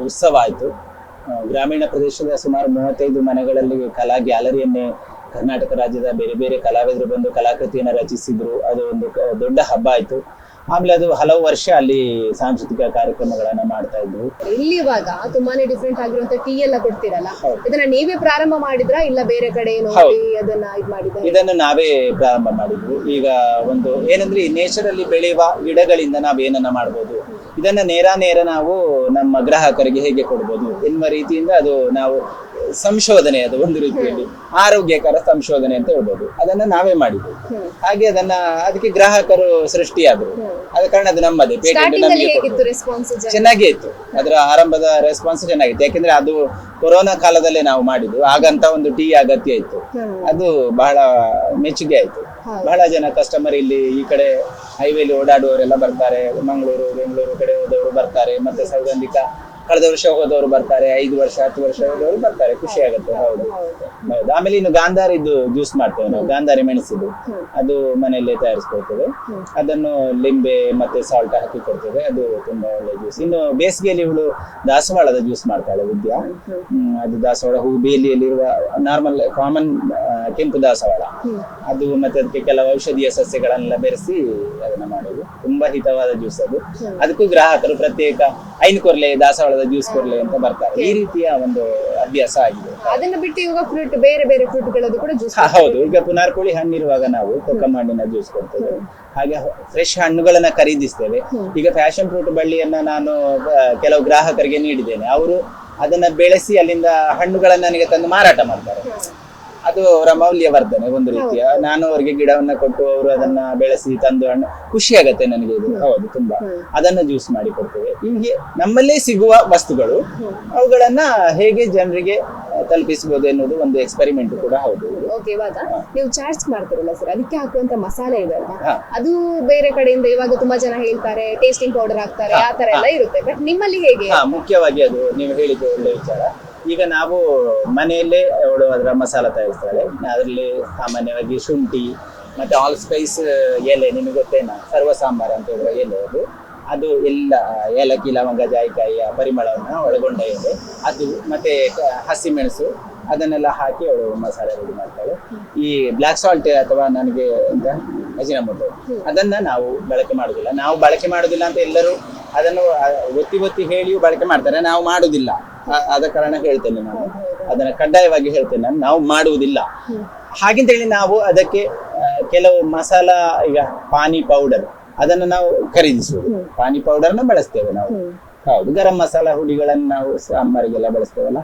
ಉತ್ಸವ ಆಯಿತು. ಗ್ರಾಮೀಣ ಪ್ರದೇಶದ ಸುಮಾರು 35 ಮನೆಗಳಲ್ಲಿ ಕಲಾ ಗ್ಯಾಲರಿಯನ್ನೇ ಕರ್ನಾಟಕ ರಾಜ್ಯದ ಬೇರೆ ಬೇರೆ ಕಲಾವಿದರು ಬಂದು ಕಲಾಕೃತಿಯನ್ನು ರಚಿಸಿದ್ರು. ಅದು ಒಂದು ದೊಡ್ಡ ಹಬ್ಬ ಆಯಿತು. ಆಮೇಲೆ ಅದು ಹಲವು ವರ್ಷ ಅಲ್ಲಿ ಸಾಂಸ್ಕೃತಿಕ ಕಾರ್ಯಕ್ರಮಗಳನ್ನ ಮಾಡ್ತಾ ಇದ್ವು. ಇಲ್ಲಿ ಇವಾಗ ತುಂಬಾನೇ ಡಿಫ್ರೆಂಟ್ ಆಗಿರುವಂತ ಟೀ ಎಲ್ಲ ಕೊಡ್ತೀರಲ್ಲ, ಇದನ್ನ ನೀವೇ ಪ್ರಾರಂಭ ಮಾಡಿದ್ರಾ ಇಲ್ಲ ಬೇರೆ ಕಡೆ ನೋಡಿ ಅದನ್ನ ಇದು ಮಾಡಿದ್ರಾ? ಇದನ್ನು ನಾವೇ ಪ್ರಾರಂಭ ಮಾಡಿದ್ವಿ. ಈಗ ಒಂದು ಏನಂದ್ರೆ ಈ ನೇಚರಲ್ಲಿ ಬೆಳೆಯುವ ಗಿಡಗಳಿಂದ ನಾವು ಏನನ್ನ ಮಾಡ್ಬೋದು, ಇದನ್ನ ನೇರ ನಾವು ನಮ್ಮ ಗ್ರಾಹಕರಿಗೆ ಹೇಗೆ ಕೊಡ್ಬೋದು ಎನ್ನುವ ರೀತಿಯಿಂದ ಅದು ನಾವು ಸಂಶೋಧನೆ, ಅದು ಒಂದು ರೀತಿಯಲ್ಲಿ ಆರೋಗ್ಯಕರ ಸಂಶೋಧನೆ ಅಂತ ಹೇಳ್ಬೋದು. ಅದನ್ನ ನಾವೇ ಮಾಡಿದ್ವಿ. ಹಾಗೆ ಅದಕ್ಕೆ ಗ್ರಾಹಕರು ಸೃಷ್ಟಿಯಾದರು. ಆದ ಕಾರಣ ಅದು ನಮ್ಮದೇ ಪೇಟೆಂಟ್ ನಮಗೆ ಚೆನ್ನಾಗೇ ಇತ್ತು. ಅದರ ಆರಂಭದ ರೆಸ್ಪಾನ್ಸ್ ಚೆನ್ನಾಗಿತ್ತು. ಯಾಕೆಂದ್ರೆ ಅದು ಕೊರೋನಾ ಕಾಲದಲ್ಲೇ ನಾವು ಮಾಡಿದ್ವಿ. ಆಗಂತ ಒಂದು ಟೀ ಅಗತ್ಯ ಇತ್ತು. ಅದು ಬಹಳ ಮೆಚ್ಚುಗೆ ಆಯ್ತು. ಬಹಳ ಜನ ಕಸ್ಟಮರ್ ಇಲ್ಲಿ ಈ ಕಡೆ ಹೈವೇಲಿ ಓಡಾಡುವವರೆಲ್ಲ ಬರ್ತಾರೆ. ಮಂಗಳೂರು, ಬೆಂಗಳೂರು ಕಡೆ ಹೋದವರು ಬರ್ತಾರೆ. ಮತ್ತೆ ಸೌಗಂಧಿಕ ಕಳೆದ ವರ್ಷ ಹೋದವರು ಬರ್ತಾರೆ. 5 ವರ್ಷ 10 ವರ್ಷ ಹೋದವರು ಬರ್ತಾರೆ. ಖುಷಿ ಆಗುತ್ತೆ. ಹೌದು. ಆಮೇಲೆ ಇನ್ನು ಗಾಂಧಾರಿದ್ದು ಜ್ಯೂಸ್ ಮಾಡ್ತೇವೆ ನಾವು. ಗಾಂಧಾರಿ ಮೆಣಸಿದ್ದು ಅದು ಮನೆಯಲ್ಲೇ ತಯಾರಿಸ್ಕೊಳ್ತೇವೆ. ಅದನ್ನು ಲಿಂಬೆ ಮತ್ತೆ ಸಾಲ್ಟ್ ಹಾಕಿ ಕೊಡ್ತೇವೆ. ಅದು ತುಂಬಾ ಒಳ್ಳೆ ಜ್ಯೂಸ್. ಇನ್ನು ಬೇಸಿಗೆಯಲ್ಲಿ ಇವಳು ದಾಸವಾಳದ ಜ್ಯೂಸ್ ಮಾಡ್ತಾಳೆ ವಿದ್ಯಾ. ಅದು ದಾಸವಾಳ ಹೂ, ಬೇಲಿಯಲ್ಲಿರುವ ನಾರ್ಮಲ್ ಕಾಮನ್ ಕೆಂಪು ದಾಸವಾಳ, ಅದು ಮತ್ತೆ ಅದಕ್ಕೆ ಕೆಲವು ಔಷಧೀಯ ಸಸ್ಯಗಳನ್ನೆಲ್ಲ ಬೆರೆಸಿ ಅದನ್ನ ಮಾಡೋದು. ತುಂಬಾ ಹಿತವಾದ ಜ್ಯೂಸ್ ಅದು. ಅದಕ್ಕೂ ಗ್ರಾಹಕರು ಪ್ರತ್ಯೇಕ ಐನ್ಕೊರ್ಲೆ ದಾಸವಾಳದ ಜ್ಯೂಸ್ ಕೊರ್ಲೆ ಅಂತ ಬರ್ತಾರೆ. ಈ ರೀತಿಯ ಒಂದು ಅಭ್ಯಾಸ ಆಗಿದೆ. ಅದನ್ನ ಬಿಟ್ಟು ಇವಾಗ ಫ್ರೂಟ್, ಬೇರೆ ಬೇರೆ ಫ್ರೂಟ್ಗಳದ್ದು ಕೂಡ ಜ್ಯೂಸ್. ಹೌದು. ಈಗ ಪುನಾರ್ಕೋಳಿ ಹಣ್ಣಿರುವಾಗ ನಾವು ಕೊಕ್ಕಂಬಣ್ಣಿನ ಜ್ಯೂಸ್ ಕೊಡ್ತೇವೆ. ಹಾಗೆ ಫ್ರೆಶ್ ಹಣ್ಣುಗಳನ್ನ ಖರೀದಿಸ್ತೇವೆ. ಈಗ ಫ್ಯಾಷನ್ ಫ್ರೂಟ್ ಬಳ್ಳಿಯನ್ನ ನಾನು ಕೆಲವು ಗ್ರಾಹಕರಿಗೆ ನೀಡಿದ್ದೇನೆ. ಅವರು ಅದನ್ನ ಬೆಳೆಸಿ ಅಲ್ಲಿಂದ ಹಣ್ಣುಗಳನ್ನ ನನಗೆ ತಂದು ಮಾರಾಟ ಮಾಡ್ತಾರೆ. ಅದು ಅವರ ಮೌಲ್ಯವರ್ಧನೆ ಒಂದು ರೀತಿಯ. ನಾನು ಅವರಿಗೆ ಗಿಡವನ್ನ ಕೊಟ್ಟು ಅವರು ಅದನ್ನ ಬೆಳೆಸಿ ತಂದು ಹಣ್ಣು, ಖುಷಿ ಆಗತ್ತೆ ನನಗೆ ಇದು. ಹೌದು, ತುಂಬಾ. ಅದನ್ನ ಜ್ಯೂಸ್ ಮಾಡಿ ಕೊಡ್ತೇವೆ. ಹೀಗೆ ನಮ್ಮಲ್ಲೇ ಸಿಗುವ ವಸ್ತುಗಳು ಅವುಗಳನ್ನ ಹೇಗೆ ಜನರಿಗೆ ತಲುಪಿಸಬಹುದು ಎನ್ನುವುದು ಒಂದು ಎಕ್ಸ್ಪೆರಿಮೆಂಟ್ ಕೂಡ ಹೌದು. ಓಕೆ, ಇವಾಗ ನೀವು ಚಾಟ್ಸ್ ಮಾಡ್ತಿರಲ್ಲ ಸರ್, ಅದಕ್ಕೆ ಹಾಕುವಂತ ಮಸಾಲೆ ಇದೆ ಅಲ್ವಾ, ಅದು ಬೇರೆ ಕಡೆಯಿಂದ ಇವಾಗ ತುಂಬಾ ಜನ ಹೇಳ್ತಾರೆ ಟೇಸ್ಟಿಂಗ್ ಪೌಡರ್ ಹಾಕ್ತಾರೆ, ಆ ತರ ಎಲ್ಲ ಇರುತ್ತೆ. ಬಟ್ ನಿಮ್ಮಲ್ಲಿ ಹೇಗೆ? ಮುಖ್ಯವಾಗಿ ಅದು ನೀವು ಹೇಳಿದ್ದು ಒಳ್ಳೆ ವಿಚಾರ. ಈಗ ನಾವು ಮನೆಯಲ್ಲೇ ಅವಳು ಅದರ ಮಸಾಲ ತಯಾರಿಸ್ತಾಳೆ. ಅದರಲ್ಲಿ ಸಾಮಾನ್ಯವಾಗಿ ಶುಂಠಿ, ಮತ್ತೆ ಆಲ್ ಸ್ಪೈಸ್ ಎಲೆ, ನಿಮಗೆ ಗೊತ್ತೇನಾ, ಸರ್ವ ಸಾಂಬಾರ್ ಅಂತ ಹೇಳಿದ್ರೆ ಎಲೆ ಅದು ಎಲ್ಲ ಏಲಕ್ಕಿ ಲವಂಗ ಜಾಯಿಕಾಯಿಯ ಪರಿಮಳವನ್ನು ಒಳಗೊಂಡ ಎಲೆ ಅದು, ಮತ್ತೆ ಹಸಿಮೆಣಸು ಅದನ್ನೆಲ್ಲ ಹಾಕಿ ಅವಳು ಮಸಾಲೆ ರೆಡಿ ಮಾಡ್ತಾಳೆ. ಈ ಬ್ಲ್ಯಾಕ್ ಸಾಲ್ಟ್ ಅಥವಾ ನನಗೆ ಎಂತ ಅಜಿನಮೋಟೊ ಅದನ್ನ ನಾವು ಬಳಕೆ ಮಾಡುದಿಲ್ಲ. ನಾವು ಬಳಕೆ ಮಾಡುದಿಲ್ಲ ಅಂತ ಎಲ್ಲರೂ ಅದನ್ನು ಒತ್ತಿ ಹೇಳಿಯೂ ಬಳಕೆ ಮಾಡ್ತಾರೆ, ನಾವು ಮಾಡುದಿಲ್ಲ. ಆದ ಕಾರಣ ಹೇಳ್ತೇನೆ ನಾನು, ಅದನ್ನ ಕಡ್ಡಾಯವಾಗಿ ಹೇಳ್ತೇನೆ ನಾನು, ನಾವು ಮಾಡುವುದಿಲ್ಲ. ಹಾಗಂತೇಳಿ ನಾವು ಅದಕ್ಕೆ ಕೆಲವು ಮಸಾಲಾ, ಈಗ ಪಾನಿ ಪೌಡರ್ ಅದನ್ನು ನಾವು ಖರೀದಿಸುವುದು, ಪಾನಿ ಪೌಡರ್ನ ಬಳಸ್ತೇವೆ ನಾವು. ಹೌದು, ಗರಂ ಮಸಾಲಾ ಹುಡಿಗಳನ್ನು ನಾವು ಸಾಂಬಾರಿಗೆಲ್ಲ ಬಳಸ್ತೇವಲ್ಲ,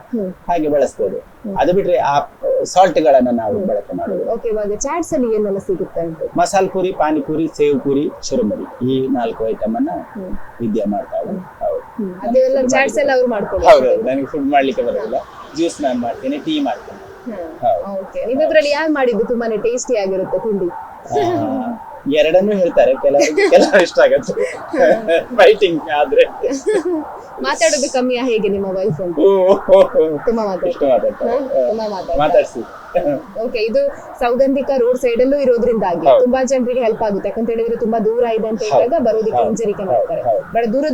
ಹಾಗೆ ಬಳಸ್ತೇವೆ. ಅದು ಬಿಟ್ರೆ ಆ ಸಾಲ್ಟ್ ಗಳನ್ನ ನಾವು ಬಳಕೆ ಮಾಡುದು. ಓಕೆ, ಇವಾಗ ಚಾಟ್ಸ್ ಅಲ್ಲಿ ಏನೆಲ್ಲ ಸಿಗುತ್ತೆ? ಮಸಾಲ್ ಪುರಿ, ಪಾನಿಪುರಿ, ಸೇವ್ ಪುರಿ, ಚುರುಮುರಿ, ಈ 4 ಐಟಮ್ ಅನ್ನ ವಿದ್ಯೆ ಮಾಡ್ತಾಳೆ. ಹೌದು, ಅದೆಲ್ಲ ಚಾಟ್ಸ್ ಎಲ್ಲ ಅವ್ರು ಮಾಡ್ಕೊಂಡು. ಹೌದು, ನನಗೆ ಫುಡ್ ಮಾಡ್ಲಿಕ್ಕೆ ಬರೋದಿಲ್ಲ. ಜ್ಯೂಸ್ ನಾನು ಮಾಡ್ತೇನೆ, ಟೀ ಮಾಡ್ತೇನೆ. ಓಕೆ, ನೀವಿದ್ರಲ್ಲಿ ಯಾರು ಮಾಡಿದ್ದು ತುಂಬಾನೇ ಟೇಸ್ಟಿ ಆಗಿರುತ್ತೆ ತಿಂಡಿ? ಎರಡನ್ನೂ ಹೇಳ್ತಾರೆ, ಕೆಲವರು ಇಷ್ಟ ಆಗತ್ತೆ ಫೈಟಿಂಗ್ ಆದ್ರೆ. ಮಾತಾಡೋದು ಕಮ್ಮಿಯಾ ಹೇಗೆ ನಿಮ್ಮ ವೈಫ್? ತುಂಬಾ ಮಾತಾಡ್ಸಿ. ಓಕೆ, ಇದು ಸೌಗಂಧಿಕ ರೋಡ್ ಸೈಡ್ ಅಲ್ಲೂ ಇರೋದ್ರಿಂದಾಗಿ ತುಂಬಾ ಜನರಿಗೆ ಹೆಲ್ಪ್ ಆಗುತ್ತೆ. ಯಾಕಂತ ಹೇಳಿದ್ರೆ ತುಂಬಾ ದೂರ ಇದೆ ಅಂತ ಹೇಳಿದಾಗ ಬರೋದಕ್ಕೆ ಹಿಂಜರಿಕೆ ಮಾಡ್ತಾರೆ. ಬಟ್ ದೂರ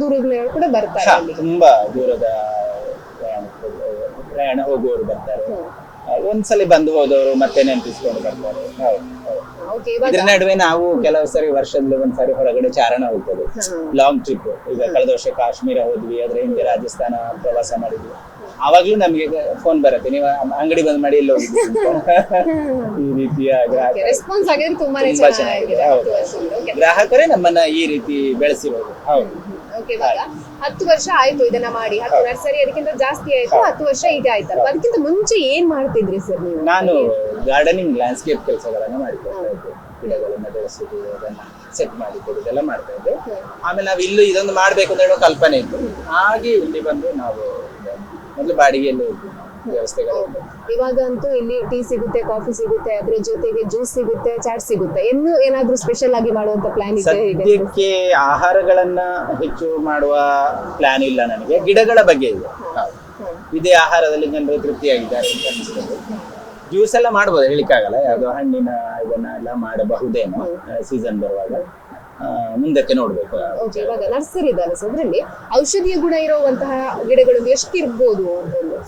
ಕೂಡ ಬರ್ತಾರೆ, ತುಂಬಾ ದೂರದ ಪ್ರಯಾಣ ಹೋಗುವವರು ಬರ್ತಾರೆ. ಒಂದ್ಸಲಿ ಬಂದು ಹೋದವರು ಮತ್ತೆ ನೆನಪಿಸ್ಕೊಂಡು ಬರ್ತಾರೆ. ಇದ್ರ ನಡುವೆ ನಾವು ಕೆಲವು ಸರಿ ವರ್ಷದಲ್ಲಿ ಒಂದ್ಸರಿ ಹೊರಗಡೆ ಚಾರಣ ಹೋಗ್ತದೆ, ಲಾಂಗ್ ಟ್ರಿಪ್. ಈಗ ಕಳೆದ ವರ್ಷ ಕಾಶ್ಮೀರ ಹೋದ್ವಿ, ಅದ್ರ ಹಿಂದೆ ರಾಜಸ್ಥಾನ ಪ್ರವಾಸ ಮಾಡಿದ್ವಿ. ಆವಾಗ್ಲೂ ನಮ್ಗೆ ಫೋನ್ ಬರುತ್ತೆ, ನೀವು ಅಂಗಡಿ ಬಂದ್ ಮಾಡಿ ಎಲ್ಲ ಹೋಗಿದ್ವಿ. ಈ ರೀತಿಯ ರೆಸ್ಪಾನ್ಸ್ ಆಗಿದ್ರೆ ತುಂಬಾ ಚೆನ್ನಾಗಿದೆ. ಗ್ರಾಹಕರೇ ನಮ್ಮನ್ನ ಈ ರೀತಿ ಬೆಳೆಸಿರೋದು. ಹೌದು. ಓಕೆ, ಇವಾಗ 10 ವರ್ಷ ಆಯ್ತು ಇದನ್ನ ಮಾಡಿ, 10 ನರ್ಸರಿ ಅದಕ್ಕಿಂತ ಜಾಸ್ತಿ ಆಯ್ತು, 10 ವರ್ಷ ಈಗ ಆಯ್ತಲ್ಲ. ಅದಕ್ಕಿಂತ ಮುಂಚೆ ಏನ್ ಮಾಡ್ತಿದ್ರಿ ಸರ್ ನೀವು? ನಾನು ಗಾರ್ಡನಿಂಗ್, ಲ್ಯಾಂಡ್ಸ್ಕೇಪ್ ಕೆಲಸಗಳನ್ನ ಮಾಡಿಕೊಡ್ತಾ ಇದ್ದೆ. ಗಿಡಗಳನ್ನ ಬೆಳೆಸುದು, ಅದನ್ನ ಸೆಟ್ ಮಾಡಿ ಕೊಡುದೆಲ್ಲ ಮಾಡ್ತಾ ಇದ್ದೆ. ಆಮೇಲೆ ನಾವು ಇಲ್ಲೂ ಇದೊಂದು ಮಾಡ್ಬೇಕು ಅಂತ ಹೇಳೋ ಕಲ್ಪನೆ ಇತ್ತು. ಹಾಗೆ ಇಲ್ಲಿ ಬಂದು ನಾವು ಮೊದಲು ಬಾಡಿಗೆಯಲ್ಲಿ ವ್ಯವಸ್ಥೆಗಳು. ಇವಾಗ ಅಂತೂ ಇಲ್ಲಿ ಟೀ ಸಿಗುತ್ತೆ, ಕಾಫಿ ಸಿಗುತ್ತೆ, ಅದ್ರ ಜೊತೆಗೆ ಜ್ಯೂಸ್ ಸಿಗುತ್ತೆ, ಚಾಟ್ ಸಿಗುತ್ತೆ. ಇನ್ನು ಏನಾದ್ರೂ ಸ್ಪೆಷಲ್ ಆಗಿ ಮಾಡುವಂತ ಪ್ಲಾನ್ ಇದೆ? ಸದ್ಯಕ್ಕೆ ಆಹಾರಗಳನ್ನ ಹೆಚ್ಚು ಮಾಡುವ ಪ್ಲಾನ್ ಇಲ್ಲ ನನಗೆ, ಗಿಡಗಳ ಬಗ್ಗೆ ಇದೆ. ಇದೇ ಆಹಾರದಲ್ಲಿ ಜನರು ತೃಪ್ತಿಯಾಗಿದ್ದಾರೆ ಅಂತ ಅನಿಸ್ತದೆ. ಜ್ಯೂಸ್ ಎಲ್ಲ ಮಾಡ್ಬೋದು, ಹೇಳಿಕ್ಕಾಗಲ್ಲ. ಯಾವ್ದೋ ಹಣ್ಣಿನ ಇದನ್ನ ಎಲ್ಲ ಮಾಡಬಹುದೇನೋ ಸೀಸನ್ ಬರುವಾಗ. ಮುಂದಕ್ಕೆ ನೋಡ್ಬೇಕು. ಇವಾಗ ನರ್ಸರಿ ಇದಲ್ಲ, ಅದ್ರಲ್ಲಿ ಔಷಧೀಯ ಗುಣ ಇರುವಂತಹ ಗಿಡಗಳು ಎಷ್ಟಿರ್ಬೋದು?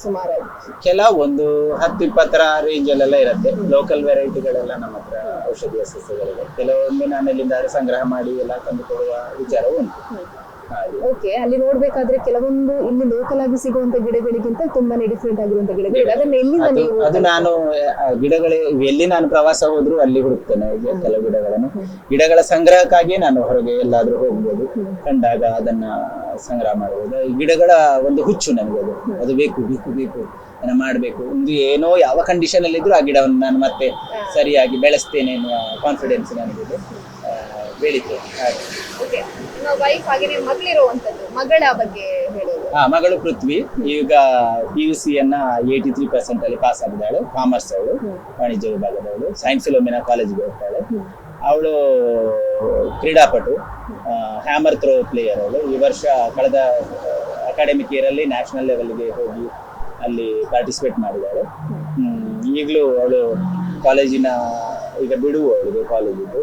ಸುಮಾರಾಗಿ ಕೆಲವೊಂದು 10-20 ರೇಂಜ್ ಅಲ್ಲೆಲ್ಲ ಇರುತ್ತೆ. ಲೋಕಲ್ ವೆರೈಟಿಗಳೆಲ್ಲ ನಮ್ಮ ಹತ್ರ ಔಷಧೀಯ ಸಸ್ಯಗಳಿವೆ. ಕೆಲವೊಮ್ಮೆ ನಾನು ಇಲ್ಲಿಂದ ಸಂಗ್ರಹ ಮಾಡಿ ಎಲ್ಲ ತಂದು ಕೊಡುವ ವಿಚಾರವೂ ಉಂಟು. ಓಕೆ, ಅಲ್ಲಿ ನೋಡ್ಬೇಕಾದ್ರೆ ಕೆಲವೊಂದು ಇಲ್ಲಿ ಲೋಕಲ್ ಆಗಿ ಸಿಗುವಂತ ಗಿಡಗಳಿಗಿಂತ ತುಂಬಾನೇ ಡಿಫ್ರೆಂಟ್ ಆಗಿರುವಂತ ಗಿಡಗಳು. ಅದನ್ನ ಎಲ್ಲಿಂದ ನೀವು? ಅದು ನಾನು ಗಿಡಗಳು ಎಲ್ಲಿ ನಾನು ಪ್ರವಾಸ ಹೋದ್ರು ಅಲ್ಲಿ ಹುಡುಕ್ತೇನೆ. ಕೆಲವು ಗಿಡಗಳ ಸಂಗ್ರಹಕ್ಕಾಗಿ ನಾನು ಹೊರಗೆ ಎಲ್ಲಾದ್ರೂ ಹೋಗ್ಬೋದು, ಕಂಡಾಗ ಅದನ್ನ ಸಂಗ್ರಹ ಮಾಡಬಹುದು. ಈ ಗಿಡಗಳ ಒಂದು ಹುಚ್ಚು ನನಗೆ, ಅದು ಬೇಕು ಬೇಕು ಬೇಕು ಅದನ್ನ ಮಾಡ್ಬೇಕು. ಒಂದು ಏನೋ ಯಾವ ಕಂಡೀಷನ್ ಅಲ್ಲಿ ಇದ್ರು ಆ ಗಿಡವನ್ನು ನಾನು ಮತ್ತೆ ಸರಿಯಾಗಿ ಬೆಳೆಸ್ತೇನೆ ಎನ್ನುವ ಕಾನ್ಫಿಡೆನ್ಸ್ ನನಗಿದೆ, ಬೆಳಿತೇನೆ. ಓಕೆ, ನಿಮ್ಮ ವೈಫ್ ಹಾಗೆ ಮಗಳಿರುವಂತದ್ದು, ಮಗಳ ಬಗ್ಗೆ ಹೇಳೋದು? ಮಗಳು ಪೃಥ್ವಿ ಈಗ PUC ಯನ್ನ 83% ಅಲ್ಲಿ ಪಾಸ್ ಆಗಿದ್ದಾಳೆ. ಕಾಮರ್ಸ್ ಅವಳು, ವಾಣಿಜ್ಯ ವಿಭಾಗದವಳು. ಸೈನ್ಸ್ ಫಿಲೋಮಿನಾ ಕಾಲೇಜಿಗೆ ಹೋಗ್ತಾಳೆ. ಅವಳು ಕ್ರೀಡಾಪಟು, ಹ್ಯಾಮರ್ ಥ್ರೋ ಪ್ಲೇಯರ್ ಅವಳು. ಈ ವರ್ಷ ಕಳೆದ ಅಕಾಡೆಮಿಕ್ ಇಯರ್ ಅಲ್ಲಿ ನ್ಯಾಷನಲ್ ಲೆವೆಲ್ಗೆ ಹೋಗಿ ಅಲ್ಲಿ ಪಾರ್ಟಿಸಿಪೇಟ್ ಮಾಡಿದ್ದಾಳೆ. ಈಗಲೂ ಅವಳು ಕಾಲೇಜಿನ, ಈಗ ಬಿಡುವವಳಿಗೆ ಕಾಲೇಜಿದ್ದು,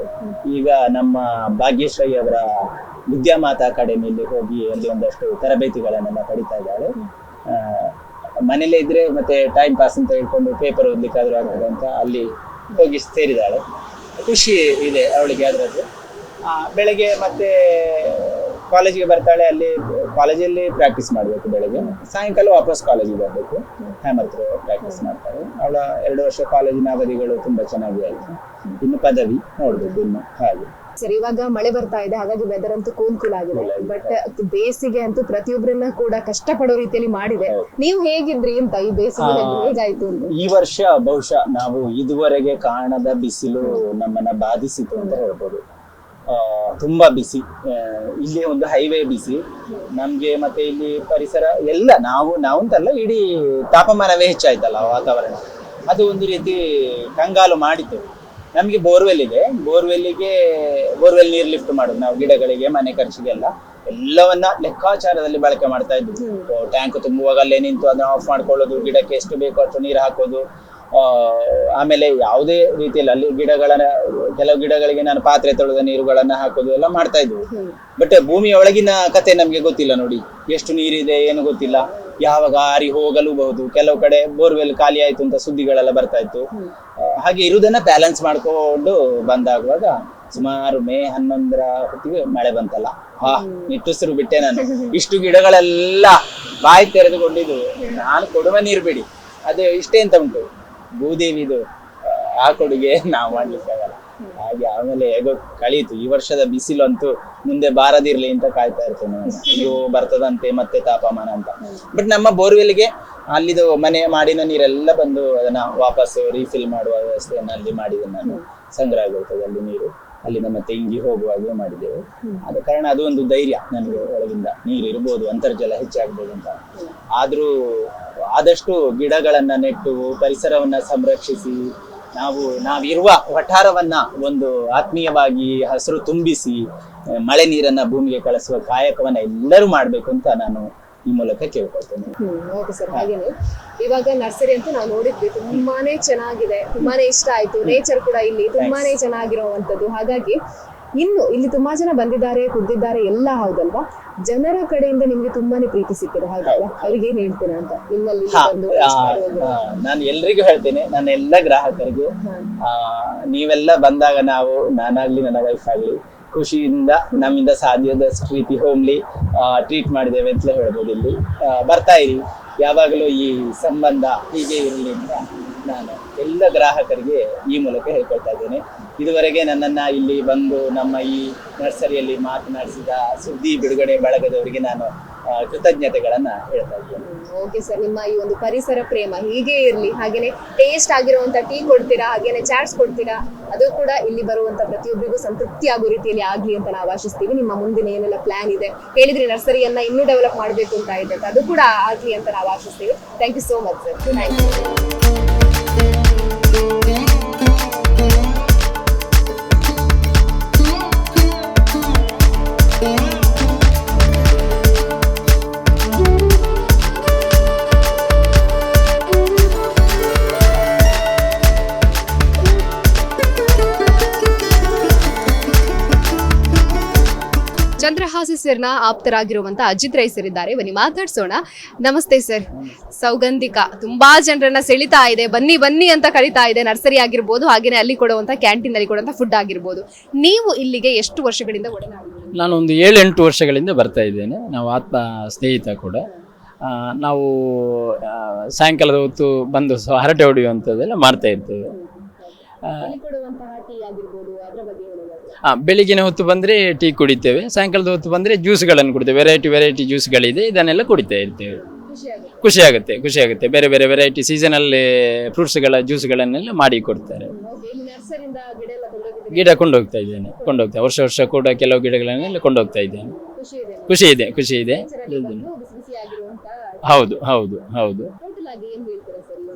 ಈಗ ನಮ್ಮ ಭಾಗ್ಯಶ್ರೀ ಅವರ ವಿದ್ಯಾಮಾತಾ ಅಕಾಡೆಮಿಯಲ್ಲಿ ಹೋಗಿ ಅಲ್ಲಿ ಒಂದಷ್ಟು ತರಬೇತಿಗಳನ್ನೆಲ್ಲ ಪಡಿತಾ ಇದ್ದಾಳೆ. ಮನೇಲೇ ಇದ್ರೆ ಮತ್ತೆ ಟೈಮ್ ಪಾಸ್ ಅಂತ ಹೇಳ್ಕೊಂಡು ಪೇಪರ್ ಓದ್ಲಿಕ್ಕಾದ್ರೂ ಆಗ್ತದೆ ಅಂತ ಅಲ್ಲಿ ಹೋಗಿ ಸೇರಿದಾಳೆ. ಖುಷಿ ಇದೆ ಅವಳಿಗೆ ಅದರದ್ದು. ಬೆಳಗ್ಗೆ ಮತ್ತೆ ಕಾಲೇಜಿಗೆ ಬರ್ತಾಳೆ, ಅಲ್ಲಿ ಕಾಲೇಜಲ್ಲಿ ಪ್ರಾಕ್ಟೀಸ್ ಮಾಡಬೇಕು. ಬೆಳಗ್ಗೆ ಸಾಯಂಕಾಲ ವಾಪಸ್ ಕಾಲೇಜಿಗೆ ಬರಬೇಕು, ಹ್ಯಾಮರ್ ಥ್ರೋ ಪ್ರಾಕ್ಟೀಸ್ ಮಾಡ್ತಾಳೆ. ಅವಳ 2 ವರ್ಷ ಕಾಲೇಜಿನ ಅವಧಿಗಳು ತುಂಬಾ ಚೆನ್ನಾಗಿ ಆಯ್ತು. ಇನ್ನು ಪದವಿ ನೋಡ್ಬೇಕು ಇನ್ನು. ಹಾಗೆ ಸರಿ, ಇವಾಗ ಮಳೆ ಬರ್ತಾ ಇದೆ, ಹಾಗಾಗಿ ವೆದರ್ ಅಂತೂ ಕೂಲ್ ಆಗಿದೆ. ಬಟ್ ಬೇಸಿಗೆ ಅಂತೂ ಪ್ರತಿಯೊಬ್ಬರನ್ನ ಕೂಡ ಕಷ್ಟಪಡೋ ರೀತಿಯಲ್ಲಿ ಮಾಡಿದೆ. ನೀವು ಹೇಗಿದ್ರಿ ಅಂತ ಈ ಬೇಸಿಗೆ ಹೇಗಾಯ್ತು ಅಂತ? ಈ ವರ್ಷ ಬಹುಶಃ ನಾವು ಇದುವರೆಗೆ ಕಾಣದ ಬಿಸಿಲು ನಮ್ಮನ್ನ ಬಾಧಿಸಿತು ಅಂತ ಹೇಳ್ಬೋದು. ತುಂಬಾ ಬಿಸಿ, ಇಲ್ಲಿ ಒಂದು ಹೈವೇ ಬಿಸಿ ನಮ್ಗೆ, ಮತ್ತೆ ಇಲ್ಲಿ ಪರಿಸರ ಎಲ್ಲ ನಾವು ಅಂತಲ್ಲ, ಇಡೀ ತಾಪಮಾನವೇ ಹೆಚ್ಚಾಯ್ತಲ್ಲ, ವಾತಾವರಣ ಅದು ಒಂದು ರೀತಿ ಕಂಗಾಲು ಮಾಡಿತು ನಮ್ಗೆ. ಬೋರ್ವೆಲ್ ಇದೆ, ಬೋರ್ವೆಲ್ ನೀರು ಲಿಫ್ಟ್ ಮಾಡೋದು ನಾವು ಗಿಡಗಳಿಗೆ, ಮನೆ ಖರ್ಚಿಗೆಲ್ಲ ಎಲ್ಲವನ್ನ ಲೆಕ್ಕಾಚಾರದಲ್ಲಿ ಬಳಕೆ ಮಾಡ್ತಾ ಇದ್ವಿ. ಟ್ಯಾಂಕ್ ತುಂಬುವಾಗ ಅಲ್ಲೇ ನಿಂತು ಅದನ್ನ ಆಫ್ ಮಾಡ್ಕೊಳ್ಳೋದು, ಗಿಡಕ್ಕೆ ಎಷ್ಟು ಬೇಕೋ ಅಷ್ಟು ನೀರು ಹಾಕೋದು, ಆಮೇಲೆ ಯಾವುದೇ ರೀತಿಯಲ್ಲಿ ಅಲ್ಲಿ ಗಿಡಗಳನ್ನ, ಕೆಲವು ಗಿಡಗಳಿಗೆ ನಾನು ಪಾತ್ರೆ ತೊಳೆದ ನೀರುಗಳನ್ನ ಹಾಕೋದು ಎಲ್ಲ ಮಾಡ್ತಾ ಇದ್ವು. ಬಟ್ ಭೂಮಿಯ ಒಳಗಿನ ಕತೆ ನಮ್ಗೆ ಗೊತ್ತಿಲ್ಲ ನೋಡಿ, ಎಷ್ಟು ನೀರಿದೆ ಏನು ಗೊತ್ತಿಲ್ಲ, ಯಾವಾಗ ಆರಿ ಹೋಗಲೂಬಹುದು. ಕೆಲವು ಕಡೆ ಬೋರ್ವೆಲ್ ಖಾಲಿ ಆಯ್ತು ಅಂತ ಸುದ್ದಿಗಳೆಲ್ಲ ಬರ್ತಾ ಇತ್ತು. ಹಾಗೆ ಇರುವುದನ್ನ ಬ್ಯಾಲೆನ್ಸ್ ಮಾಡ್ಕೊಂಡು ಬಂದಾಗುವಾಗ ಸುಮಾರು ಮೇ 11ರ ಹೊತ್ತಿಗೆ ಮಳೆ ಬಂತಲ್ಲ, ನಿಟ್ಟುಸಿರು ಬಿಟ್ಟೆ ನಾನು. ಇಷ್ಟು ಗಿಡಗಳೆಲ್ಲ ಬಾಯಿ ತೆರೆದುಕೊಂಡಿದ್ದು, ನಾನು ಕೊಡುವ ನೀರು ಬಿಡಿ, ಅದು ಇಷ್ಟೇ ಅಂತ ಉಂಟು, ಭೂದೇವಿದು ಆ ಕೊಡುಗೆ ನಾವು ಮಾಡ್ಲಿಕ್ಕಾಗಲ್ಲ. ಹಾಗೆ ಆಮೇಲೆ ಹೇಗೋ ಕಳೀತು. ಈ ವರ್ಷದ ಬಿಸಿಲು ಅಂತೂ ಮುಂದೆ ಬಾರದಿರ್ಲಿ ಅಂತ ಕಾಯ್ತಾ ಇರ್ತೇನೆ. ಅಯ್ಯೋ ಬರ್ತದಂತೆ ಮತ್ತೆ ತಾಪಮಾನ ಅಂತ. ಬಟ್ ನಮ್ಮ ಬೋರ್ವೆಲ್ಗೆ ಅಲ್ಲಿದು ಮನೆ ಮಾಡಿನ ನೀರೆಲ್ಲ ಬಂದು ಅದನ್ನ ವಾಪಸ್ ರೀಫಿಲ್ ಮಾಡುವ ವ್ಯವಸ್ಥೆಯನ್ನ ಅಲ್ಲಿ ಮಾಡಿದ್ದೇನೆ ನಾನು. ಸಂಗ್ರಹ ಆಗುತ್ತದೆ ಅಲ್ಲಿ ನೀರು, ಅಲ್ಲಿಂದ ಮತ್ತೆ ಇಂಗಿ ಹೋಗುವಾಗೆ ಮಾಡಿದ್ದೇವೆ. ಆದ ಕಾರಣ ಅದು ಒಂದು ಧೈರ್ಯ ನನಗೆ, ಒಳಗಿಂದ ನೀರು ಇರ್ಬೋದು, ಅಂತರ್ಜಲ ಹೆಚ್ಚಾಗ್ಬೋದು ಅಂತ. ಆದ್ರೂ ಆದಷ್ಟು ಗಿಡಗಳನ್ನ ನೆಟ್ಟು ಪರಿಸರವನ್ನ ಸಂರಕ್ಷಿಸಿ ನಾವಿರುವ ವಠಾರವನ್ನ ಒಂದು ಆತ್ಮೀಯವಾಗಿ ಹಸಿರು ತುಂಬಿಸಿ ಮಳೆ ನೀರನ್ನ ಭೂಮಿಗೆ ಕಳಿಸುವ ಕಾಯಕವನ್ನ ಎಲ್ಲರೂ ಮಾಡ್ಬೇಕು ಅಂತ ನಾನು ಈ ಮೂಲಕ ಕೇಳ್ಕೊಳ್ತೇನೆ. Okay sir. ಹಾಗೇನೆ ಇವಾಗ ನರ್ಸರಿ ಅಂತ ನಾವು ನೋಡಿದ್ವಿ, ತುಂಬಾನೇ ಚೆನ್ನಾಗಿದೆ, ತುಂಬಾನೇ ಇಷ್ಟ ಆಯ್ತು. ನೇಚರ್ ಕೂಡ ಇಲ್ಲಿ ತುಂಬಾನೇ ಚೆನ್ನಾಗಿರುವಂತದ್ದು. ಹಾಗಾಗಿ ಇನ್ನು ಇಲ್ಲಿ ತುಂಬಾ ಜನ ಬಂದಿದ್ದಾರೆ, ಕುದ್ದಿದ್ದಾರೆ ಎಲ್ಲ, ಹೌದಲ್ವಾ? ಜನರ ಕಡೆಯಿಂದ ನಿಮ್ಗೆ ತುಂಬಾನೇ ಪ್ರೀತಿ ಸಿಕ್ಕಿದೆ, ಹಾಗಲ್ವಾ? ಅವ್ರಿಗೆ ಏನ್ ಹೇಳ್ತೀರಾ ಅಂತ ನಿಮ್ಮಲ್ಲಿ ಬಂದು ನಾನು ಎಲ್ರಿಗೂ ಹೇಳ್ತೇನೆ, ನನ್ನ ಎಲ್ಲ ಗ್ರಾಹಕರಿಗೆ, ನೀವೆಲ್ಲ ಬಂದಾಗ ನಾನಾಗ್ಲಿ ನನ್ನ ವೈಫ್ ಆಗ್ಲಿ ಖುಷಿಯಿಂದ ನಮ್ಮಿಂದ ಸಾಧ್ಯದಷ್ಟು ರೀತಿ ಹೋಮ್ಲಿ ಟ್ರೀಟ್ ಮಾಡಿದ್ದೇವೆ ಅಂತಲೇ ಹೇಳ್ಬೋದು. ಇಲ್ಲಿ ಬರ್ತಾ ಇರಿ, ಯಾವಾಗಲೂ ಈ ಸಂಬಂಧ ಹೀಗೆ ಇರಲಿ ಅಂತ ನಾನು ಎಲ್ಲ ಗ್ರಾಹಕರಿಗೆ ಈ ಮೂಲಕ ಹೇಳ್ಕೊಳ್ತಾ ಇದ್ದೇನೆ. ಇದುವರೆಗೆ ನನ್ನನ್ನ ಇಲ್ಲಿ ಬಂದು ನಮ್ಮ ಈ ನರ್ಸರಿಯಲ್ಲಿ ಮಾತನಾಡಿಸಿದ ಸುದ್ದಿ ಬಿಡುಗಡೆ ಬಳಗದವರಿಗೆ ನಾನು ಕೃತಜ್ಞತೆಗಳನ್ನ ಹೇಳ್ತಾ ಇದ್ದೇನೆ. ಓಕೆ ಸರ್, ನಿಮ್ಮ ಈ ಒಂದು ಪರಿಸರ ಪ್ರೇಮ ಹೀಗೆ ಇರ್ಲಿ. ಹಾಗೇನೆ ಟೇಸ್ಟ್ ಆಗಿರುವಂತ ಟೀ ಕೊಡ್ತೀರಾ, ಹಾಗೇನೆ ಚಾಟ್ಸ್ ಕೊಡ್ತೀರಾ, ಅದು ಕೂಡ ಇಲ್ಲಿ ಬರುವಂತ ಪ್ರತಿಯೊಬ್ಬರಿಗೂ ಸಂತೃಪ್ತಿ ಆಗೋ ರೀತಿಯಲ್ಲಿ ಆಗ್ಲಿ ಅಂತ ನಾವು ಆಶಿಸ್ತೀವಿ. ನಿಮ್ಮ ಮುಂದಿನ ಏನೆಲ್ಲ ಪ್ಲಾನ್ ಇದೆ ಹೇಳಿದ್ರಿ, ನರ್ಸರಿಯನ್ನ ಇನ್ನೂ ಡೆವಲಪ್ ಮಾಡಬೇಕು ಅಂತ ಇದೆ, ಅದು ಕೂಡ ಆಗ್ಲಿ ಅಂತ ನಾವು ಆಶಿಸ್ತೀವಿ. Thank you so much sir. Thank you. Chandrahasi ಸರ್ನ ಆಪ್ತರಾಗಿರುವಂತ ಅಜಿತ್ ರೈ ಸರ್ ಇದ್ದಾರೆ, ಬನ್ನಿ ಮಾತಾಡ್ಸೋಣ. ನಮಸ್ತೆ ಸರ್. ಸೌಗಂಧಿಕ ತುಂಬಾ ಜನರನ್ನ ಸೆಳಿತಾ ಇದೆ, ಬನ್ನಿ ಬನ್ನಿ ಅಂತ ಕರೀತಾ ಇದೆ. ನರ್ಸರಿ ಆಗಿರ್ಬೋದು, ಹಾಗೇನೆ ಅಲ್ಲಿ ಕೊಡುವಂತ ಕ್ಯಾಂಟೀನ್ ಅಲ್ಲಿ ಕೊಡುವಂತ ಫುಡ್ ಆಗಿರ್ಬೋದು. ನೀವು ಇಲ್ಲಿಗೆ ಎಷ್ಟು ವರ್ಷಗಳಿಂದ ಒಡನಾಡಿದ್ದೀರಿ? ನಾನೊಂದು 7-8 ವರ್ಷಗಳಿಂದ ಬರ್ತಾ ಇದ್ದೇನೆ. ನಾವು ಆತ್ಮ ಸ್ನೇಹಿತ ಕೂಡ. ನಾವು ಸಾಯಂಕಾಲದ ಹೊತ್ತು ಬಂದು ಹರಟೆ ಹೊಡೆಯುವಂಥದ್ದೆಲ್ಲ ಮಾಡ್ತಾ ಇರ್ತೇವೆ. ಬೆಳಿಗ್ಗಿನ ಹೊತ್ತು ಬಂದರೆ ಟೀ ಕುಡಿತೇವೆ, ಸಾಯಂಕಾಲದ ಹೊತ್ತು ಬಂದರೆ ಜ್ಯೂಸ್ಗಳನ್ನು ಕುಡಿತೇವೆ. ವೆರೈಟಿ ಜ್ಯೂಸ್ಗಳಿದೆ, ಇದನ್ನೆಲ್ಲ ಕುಡಿತಾ ಇರ್ತೇವೆ. ಖುಷಿ ಆಗುತ್ತೆ. ಬೇರೆ ಬೇರೆ ವೆರೈಟಿ ಸೀಸನಲ್ಲಿ ಫ್ರೂಟ್ಸ್ಗಳ ಜ್ಯೂಸ್ಗಳನ್ನೆಲ್ಲ ಮಾಡಿ ಕೊಡ್ತಾರೆ. ಗಿಡ ಕೊಂಡೋಗ್ತಾ ಇದ್ದೇನೆ. ವರ್ಷ ಕೂಡ ಕೆಲವು ಗಿಡಗಳನ್ನೆಲ್ಲ ಕೊಂಡೋಗ್ತಾ ಇದ್ದೇನೆ. ಖುಷಿ ಇದೆ. ಹೌದು.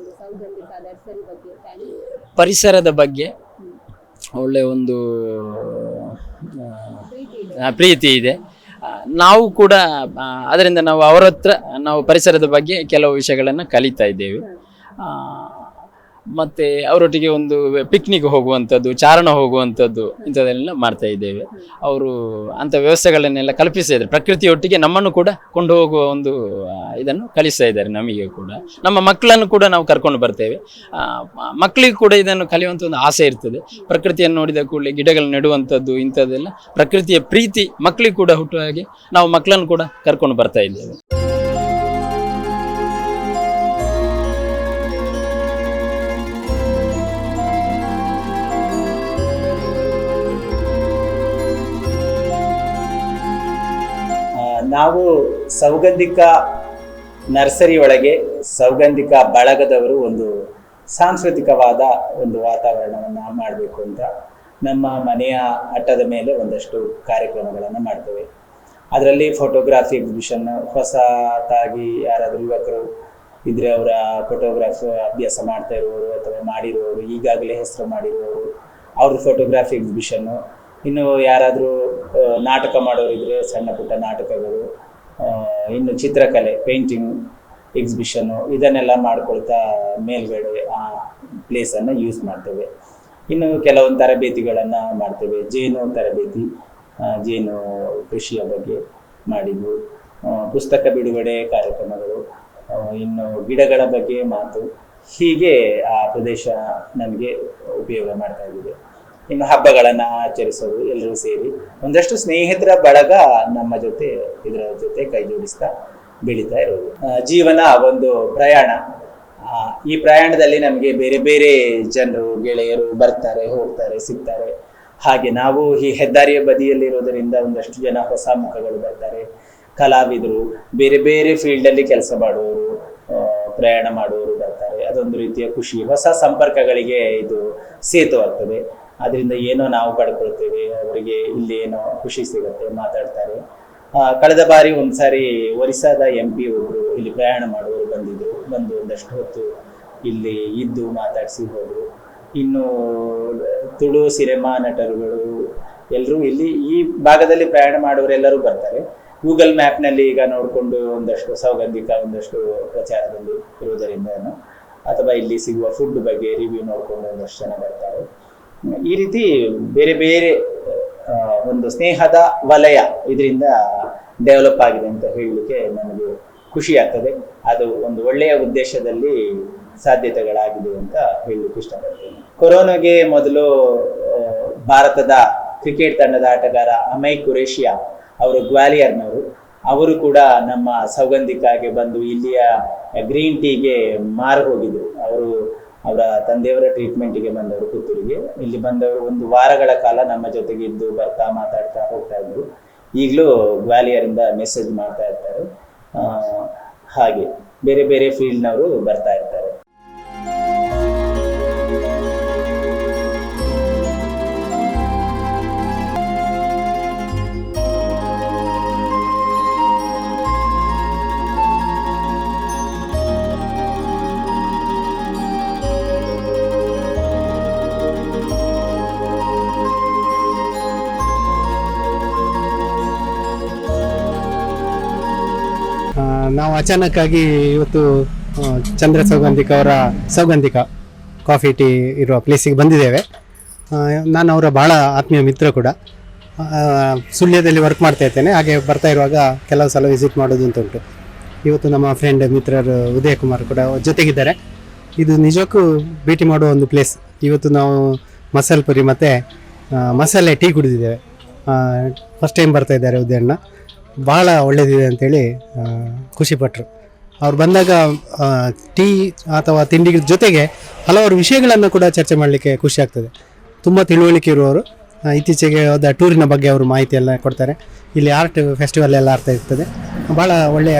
ಪರಿಸರದ ಬಗ್ಗೆ ಒಳ್ಳೆಯ ಒಂದು ಪ್ರೀತಿ ಇದೆ. ನಾವು ಕೂಡ ಅದರಿಂದ ನಾವು ಅವರ ಹತ್ರ ನಾವು ಪರಿಸರದ ಬಗ್ಗೆ ಕೆಲವು ವಿಷಯಗಳನ್ನು ಕಲಿತಾ ಇದ್ದೇವೆ. ಮತ್ತು ಅವರೊಟ್ಟಿಗೆ ಒಂದು ಪಿಕ್ನಿಕ್ ಹೋಗುವಂಥದ್ದು, ಚಾರಣ ಹೋಗುವಂಥದ್ದು, ಇಂಥದ್ದನ್ನೆಲ್ಲ ಮಾಡ್ತಾ ಇದ್ದೇವೆ. ಅವರು ಅಂಥ ವ್ಯವಸ್ಥೆಗಳನ್ನೆಲ್ಲ ಕಲ್ಪಿಸ್ತಾ ಇದ್ದಾರೆ. ಪ್ರಕೃತಿಯೊಟ್ಟಿಗೆ ನಮ್ಮನ್ನು ಕೂಡ ಕೊಂಡು ಹೋಗುವ ಒಂದು ಇದನ್ನು ಕಲಿಸ್ತಾ ಇದ್ದಾರೆ. ನಮಗೆ ಕೂಡ ನಮ್ಮ ಮಕ್ಕಳನ್ನು ಕೂಡ ನಾವು ಕರ್ಕೊಂಡು ಬರ್ತೇವೆ. ಮಕ್ಕಳಿಗೆ ಕೂಡ ಇದನ್ನು ಕಲಿಯುವಂಥ ಒಂದು ಆಸೆ ಇರ್ತದೆ. ಪ್ರಕೃತಿಯನ್ನು ನೋಡಿದ ಕೂಡಲೇ ಗಿಡಗಳನ್ನು ನೆಡುವಂಥದ್ದು, ಇಂಥದ್ದೆಲ್ಲ ಪ್ರಕೃತಿಯ ಪ್ರೀತಿ ಮಕ್ಕಳಿಗೆ ಕೂಡ ಹುಟ್ಟುವ ಹಾಗೆ ನಾವು ಮಕ್ಕಳನ್ನು ಕೂಡ ಕರ್ಕೊಂಡು ಬರ್ತಾ ಇದ್ದೇವೆ. ನಾವು ಸೌಗಂಧಿಕ ನರ್ಸರಿ ಒಳಗೆ ಸೌಗಂಧಿಕ ಬಳಗದವರು ಒಂದು ಸಾಂಸ್ಕೃತಿಕವಾದ ಒಂದು ವಾತಾವರಣವನ್ನು ಮಾಡಬೇಕು ಅಂತ ನಮ್ಮ ಮನೆಯ ಅಟ್ಟದ ಮೇಲೆ ಒಂದಷ್ಟು ಕಾರ್ಯಕ್ರಮಗಳನ್ನು ಮಾಡ್ತೇವೆ. ಅದರಲ್ಲಿ ಫೋಟೋಗ್ರಾಫಿ ಎಕ್ಸಿಬಿಷನ್, ಹೊಸತಾಗಿ ಯಾರಾದರೂ ಯುವಕರು ಇದ್ರೆ ಅವರ ಫೋಟೋಗ್ರಾಫ್ ಅಭ್ಯಾಸ ಮಾಡ್ತಾ ಇರುವವರು ಅಥವಾ ಮಾಡಿರುವವರು, ಈಗಾಗಲೇ ಹೆಸರು ಮಾಡಿರುವವರು, ಅವ್ರದ್ದು ಫೋಟೋಗ್ರಾಫಿ ಎಕ್ಸಿಬಿಷನ್ನು. ಇನ್ನು ಯಾರಾದರೂ ನಾಟಕ ಮಾಡೋರಿದ್ರೆ ಸಣ್ಣ ಪುಟ್ಟ ನಾಟಕಗಳು, ಇನ್ನು ಚಿತ್ರಕಲೆ, ಪೇಂಟಿಂಗ್, ಎಕ್ಸಿಬಿಷನ್ನು ಇದನ್ನೆಲ್ಲ ಮಾಡ್ಕೊಳ್ತಾ ಮೇಲ್ಗಡೆ ಆ ಪ್ಲೇಸನ್ನು ಯೂಸ್ ಮಾಡ್ತೇವೆ. ಇನ್ನು ಕೆಲವೊಂದು ತರಬೇತಿಗಳನ್ನು ಮಾಡ್ತೇವೆ. ಜೇನು ತರಬೇತಿ, ಜೇನು ಕೃಷಿಯ ಬಗ್ಗೆ ಮಾಡಿದ್ವು, ಪುಸ್ತಕ ಬಿಡುಗಡೆ ಕಾರ್ಯಕ್ರಮಗಳು, ಇನ್ನು ಗಿಡಗಳ ಬಗ್ಗೆ ಮಾತು, ಹೀಗೆ ಆ ಪ್ರದೇಶ ನಮಗೆ ಉಪಯೋಗ ಮಾಡ್ತಾ ಇದ್ದೀವಿ. ಇನ್ನು ಹಬ್ಬಗಳನ್ನು ಆಚರಿಸೋದು, ಎಲ್ಲರೂ ಸೇರಿ ಒಂದಷ್ಟು ಸ್ನೇಹಿತರ ಬಳಗ ನಮ್ಮ ಜೊತೆ ಇದರ ಜೊತೆ ಕೈ ಜೋಡಿಸ್ತಾ ಬೆಳೀತಾ ಇರೋದು. ಜೀವನ ಒಂದು ಪ್ರಯಾಣ. ಈ ಪ್ರಯಾಣದಲ್ಲಿ ನಮಗೆ ಬೇರೆ ಬೇರೆ ಜನರು, ಗೆಳೆಯರು ಬರ್ತಾರೆ, ಹೋಗ್ತಾರೆ, ಸಿಗ್ತಾರೆ. ಹಾಗೆ ನಾವು ಈ ಹೆದ್ದಾರಿಯ ಬದಿಯಲ್ಲಿರೋದರಿಂದ ಒಂದಷ್ಟು ಜನ ಹೊಸ ಮುಖಗಳು ಬರ್ತಾರೆ. ಕಲಾವಿದರು, ಬೇರೆ ಬೇರೆ ಫೀಲ್ಡಲ್ಲಿ ಕೆಲಸ ಮಾಡುವವರು, ಪ್ರಯಾಣ ಮಾಡುವವರು ಬರ್ತಾರೆ. ಅದೊಂದು ರೀತಿಯ ಖುಷಿ. ಹೊಸ ಸಂಪರ್ಕಗಳಿಗೆ ಇದು ಸೇತು ಆಗ್ತದೆ. ಅದರಿಂದ ಏನೋ ನಾವು ಪಡ್ಕೊಳ್ತೇವೆ, ಅವರಿಗೆ ಇಲ್ಲಿ ಏನೋ ಖುಷಿ ಸಿಗುತ್ತೆ, ಮಾತಾಡ್ತಾರೆ. ಕಳೆದ ಬಾರಿ ಒಂದ್ಸಾರಿ ಒರಿಸ್ಸಾದ MP ಒಬ್ರು ಇಲ್ಲಿ ಪ್ರಯಾಣ ಮಾಡುವವರು ಬಂದಿದ್ರು. ಬಂದು ಒಂದಷ್ಟು ಹೊತ್ತು ಇಲ್ಲಿ ಇದ್ದು ಮಾತಾಡಿಸಿ ಹೋದರು. ಇನ್ನು ತುಳು ಸಿನಿಮಾ ನಟರುಗಳು ಎಲ್ಲರೂ ಇಲ್ಲಿ ಈ ಭಾಗದಲ್ಲಿ ಪ್ರಯಾಣ ಮಾಡುವವರೆಲ್ಲರೂ ಬರ್ತಾರೆ. ಗೂಗಲ್ ಮ್ಯಾಪ್ನಲ್ಲಿ ಈಗ ನೋಡಿಕೊಂಡು ಒಂದಷ್ಟು ಸೌಗಂಧಿಕ ಒಂದಷ್ಟು ಪ್ರಚಾರದಲ್ಲಿ ಇರುವುದರಿಂದ ಅಥವಾ ಇಲ್ಲಿ ಸಿಗುವ ಫುಡ್ ಬಗ್ಗೆ ರಿವ್ಯೂ ನೋಡಿಕೊಂಡು ಒಂದಷ್ಟು ಜನ ಬರ್ತಾರೆ. ಈ ರೀತಿ ಬೇರೆ ಬೇರೆ ಒಂದು ಸ್ನೇಹದ ವಲಯ ಇದರಿಂದ ಡೆವಲಪ್ ಆಗಿದೆ ಅಂತ ಹೇಳಲಿಕ್ಕೆ ನನಗೆ ಖುಷಿ ಆಗ್ತದೆ. ಅದು ಒಂದು ಒಳ್ಳೆಯ ಉದ್ದೇಶದಲ್ಲಿ ಸಾಧ್ಯತೆಗಳಾಗಿದೆ ಅಂತ ಹೇಳಲಿಕ್ಕೆ ಇಷ್ಟಪಡ್ತೀನಿ. ಕೊರೋನಾಗೆ ಮೊದಲು ಭಾರತದ ಕ್ರಿಕೆಟ್ ತಂಡದ ಆಟಗಾರ ಅಮೈ ಕುರೇಶಿಯಾ ಅವರು ಗ್ವಾಲಿಯರ್ನವರು, ಅವರು ಕೂಡ ನಮ್ಮ ಸೌಗಂಧಿಕಾಗೆ ಬಂದು ಇಲ್ಲಿಯ ಗ್ರೀನ್ ಟೀಗೆ ಮಾರು ಹೋಗಿದ್ರು. ಅವರು ಅವರ ತಂದೆಯವರ ಟ್ರೀಟ್ಮೆಂಟಿಗೆ ಬಂದವರು ಪುತ್ತೂರಿಗೆ. ಇಲ್ಲಿ ಬಂದವರು 1 ವಾರಗಳ ಕಾಲ ನಮ್ಮ ಜೊತೆಗೆ ಇದ್ದು ಬರ್ತಾ ಮಾತಾಡ್ತಾ ಹೋಗ್ತಾ ಇದ್ರು. ಈಗಲೂ ಗ್ವಾಲಿಯರಿಂದ ಮೆಸೇಜ್ ಮಾಡ್ತಾ ಇರ್ತಾರೆ. ಹಾಗೆ ಬೇರೆ ಬೇರೆ ಫೀಲ್ಡ್ನವರು ಬರ್ತಾ ಇರ್ತಾರೆ. ನಾವು ಅಚಾನಕ್ಕಾಗಿ ಇವತ್ತು ಚಂದ್ರ ಸೌಗಂಧಿಕ ಅವರ ಸೌಗಂಧಿಕ ಕಾಫಿ ಟೀ ಇರುವ ಪ್ಲೇಸಿಗೆ ಬಂದಿದ್ದೇವೆ. ನಾನು ಅವರ ಭಾಳ ಆತ್ಮೀಯ ಮಿತ್ರ ಕೂಡ. ಸುಳ್ಯದಲ್ಲಿ ವರ್ಕ್ ಮಾಡ್ತಾ ಇರ್ತೇನೆ. ಹಾಗೆ ಬರ್ತಾ ಇರುವಾಗ ಕೆಲವು ಸಲ ವಿಸಿಟ್ ಮಾಡೋದು ಅಂತ ಉಂಟು. ಇವತ್ತು ನಮ್ಮ ಫ್ರೆಂಡ್ ಮಿತ್ರರು ಉದಯ ಕುಮಾರ್ ಕೂಡ ಜೊತೆಗಿದ್ದಾರೆ. ಇದು ನಿಜಕ್ಕೂ ಭೇಟಿ ಮಾಡುವ ಒಂದು ಪ್ಲೇಸ್. ಇವತ್ತು ನಾವು ಮಸಾಲೆ ಪುರಿ ಮತ್ತು ಮಸಾಲೆ ಟೀ ಕುಡಿದಿದ್ದೇವೆ. ಫಸ್ಟ್ ಟೈಮ್ ಬರ್ತಾ ಇದ್ದಾರೆ ಉದಯಣ್ಣ. ಭಾಳ ಒಳ್ಳೆಯದಿದೆ ಅಂಥೇಳಿ ಖುಷಿಪಟ್ಟರು. ಅವ್ರು ಬಂದಾಗ ಟೀ ಅಥವಾ ತಿಂಡಿ ಜೊತೆಗೆ ಹಲವಾರು ವಿಷಯಗಳನ್ನು ಕೂಡ ಚರ್ಚೆ ಮಾಡಲಿಕ್ಕೆ ಖುಷಿ ಆಗ್ತದೆ. ತುಂಬ ತಿಳುವಳಿಕೆ ಇರುವವರು. ಇತ್ತೀಚೆಗೆ ಹೋದ ಟೂರಿನ ಬಗ್ಗೆ ಅವರು ಮಾಹಿತಿ ಎಲ್ಲ ಕೊಡ್ತಾರೆ. ಇಲ್ಲಿ ಆರ್ಟ್ ಫೆಸ್ಟಿವಲ್ ಎಲ್ಲ ಆಗ್ತಾ ಇರ್ತದೆ. ಭಾಳ ಒಳ್ಳೆಯ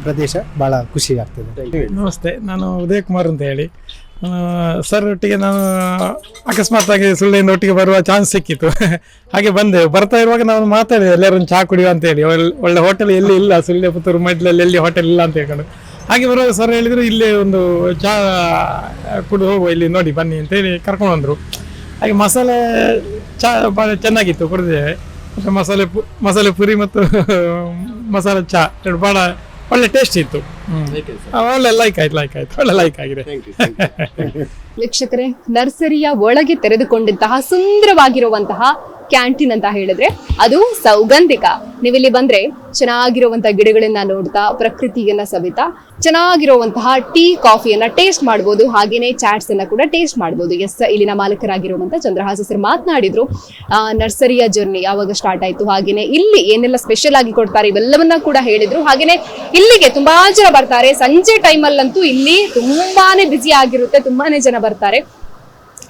ಪ್ರದೇಶ, ಭಾಳ ಖುಷಿ ಆಗ್ತದೆ. ನಮಸ್ತೆ, ನಾನು ಉದಯ ಕುಮಾರ್ ಅಂತ ಹೇಳಿ. ಸರ್ ಒಟ್ಟಿಗೆ ನಾನು ಅಕಸ್ಮಾತ್ತಾಗಿ ಸುಳ್ಳಿಯಿಂದ ಒಟ್ಟಿಗೆ ಬರುವ ಚಾನ್ಸ್ ಸಿಕ್ಕಿತ್ತು. ಹಾಗೆ ಬಂದೆ. ಬರ್ತಾ ಇರುವಾಗ ನಾವು ಮಾತಾಡಿದೆ ಎಲ್ಲರೂ ಚಹಾ ಕುಡಿಯುವ ಅಂತ ಹೇಳಿ. ಒಳ್ಳೆ ಹೋಟೆಲ್ ಎಲ್ಲಿ ಇಲ್ಲ, ಸುಳ್ಯ ಪುತ್ತೂರು ಮೈಟ್ಲಲ್ಲಿ ಎಲ್ಲಿ ಹೋಟೆಲ್ ಇಲ್ಲ ಅಂತ ಹೇಳ್ಕೊಂಡು ಹಾಗೆ ಬರುವಾಗ ಸರ್ ಹೇಳಿದರು ಇಲ್ಲೇ ಒಂದು ಚಹಾ ಕುಡಿದು ಹೋಗುವ, ಇಲ್ಲಿ ನೋಡಿ ಬನ್ನಿ ಅಂತೇಳಿ ಕರ್ಕೊಂಡು ಬಂದರು. ಹಾಗೆ ಮಸಾಲೆ ಚಹಾ ಭಾಳ ಚೆನ್ನಾಗಿತ್ತು, ಕುಡಿದೇವೆ. ಮತ್ತು ಮಸಾಲೆ ಪುರಿ ಮತ್ತು ಮಸಾಲೆ ಚಹಾ ಎರಡು ಭಾಳ ಒಳ್ಳೆ ಟೇಸ್ಟ್ ಇತ್ತು. ಒಳ್ಳೆ ಲೈಕ್ ಆಯ್ತು ಒಳ್ಳೆ ಲೈಕ್ ಆಗಿದೆ. ವೀಕ್ಷಕರೇ, ನರ್ಸರಿಯ ಒಳಗೆ ತೆರೆದುಕೊಂಡಂತಹ ಸುಂದರವಾಗಿರುವಂತಹ ಕ್ಯಾಂಟೀನ್ ಅಂತ ಹೇಳಿದ್ರೆ ಅದು ಸೌಗಂಧಿಕ. ನೀವಿಲ್ಲಿ ಬಂದ್ರೆ ಚೆನ್ನಾಗಿರುವಂತಹ ಗಿಡಗಳನ್ನ ನೋಡ್ತಾ, ಪ್ರಕೃತಿಯನ್ನ ಸವಿತಾ, ಚೆನ್ನಾಗಿರುವಂತಹ ಟೀ ಕಾಫಿಯನ್ನ ಟೇಸ್ಟ್ ಮಾಡ್ಬೋದು. ಹಾಗೇನೆ ಚಾಟ್ಸ್ ಅನ್ನ ಕೂಡ ಟೇಸ್ಟ್ ಮಾಡ್ಬೋದು. ಎಸ್, ಇಲ್ಲಿನ ಮಾಲಕರಾಗಿರುವಂತಹ ಚಂದ್ರಹಾಸ ಸರ್ ಮಾತನಾಡಿದ್ರು. ನರ್ಸರಿಯ ಜರ್ನಿ ಯಾವಾಗ ಸ್ಟಾರ್ಟ್ ಆಯ್ತು, ಹಾಗೇನೆ ಇಲ್ಲಿ ಏನೆಲ್ಲ ಸ್ಪೆಷಲ್ ಆಗಿ ಕೊಡ್ತಾರೆ ಇವೆಲ್ಲವನ್ನ ಕೂಡ ಹೇಳಿದ್ರು. ಹಾಗೇನೆ ಇಲ್ಲಿಗೆ ತುಂಬಾ ಜನ ಬರ್ತಾರೆ. ಸಂಜೆ ಟೈಮಲ್ಲಂತೂ ಇಲ್ಲಿ ತುಂಬಾನೇ ಬ್ಯುಸಿ ಆಗಿರುತ್ತೆ, ತುಂಬಾನೇ ಜನ ಬರ್ತಾರೆ.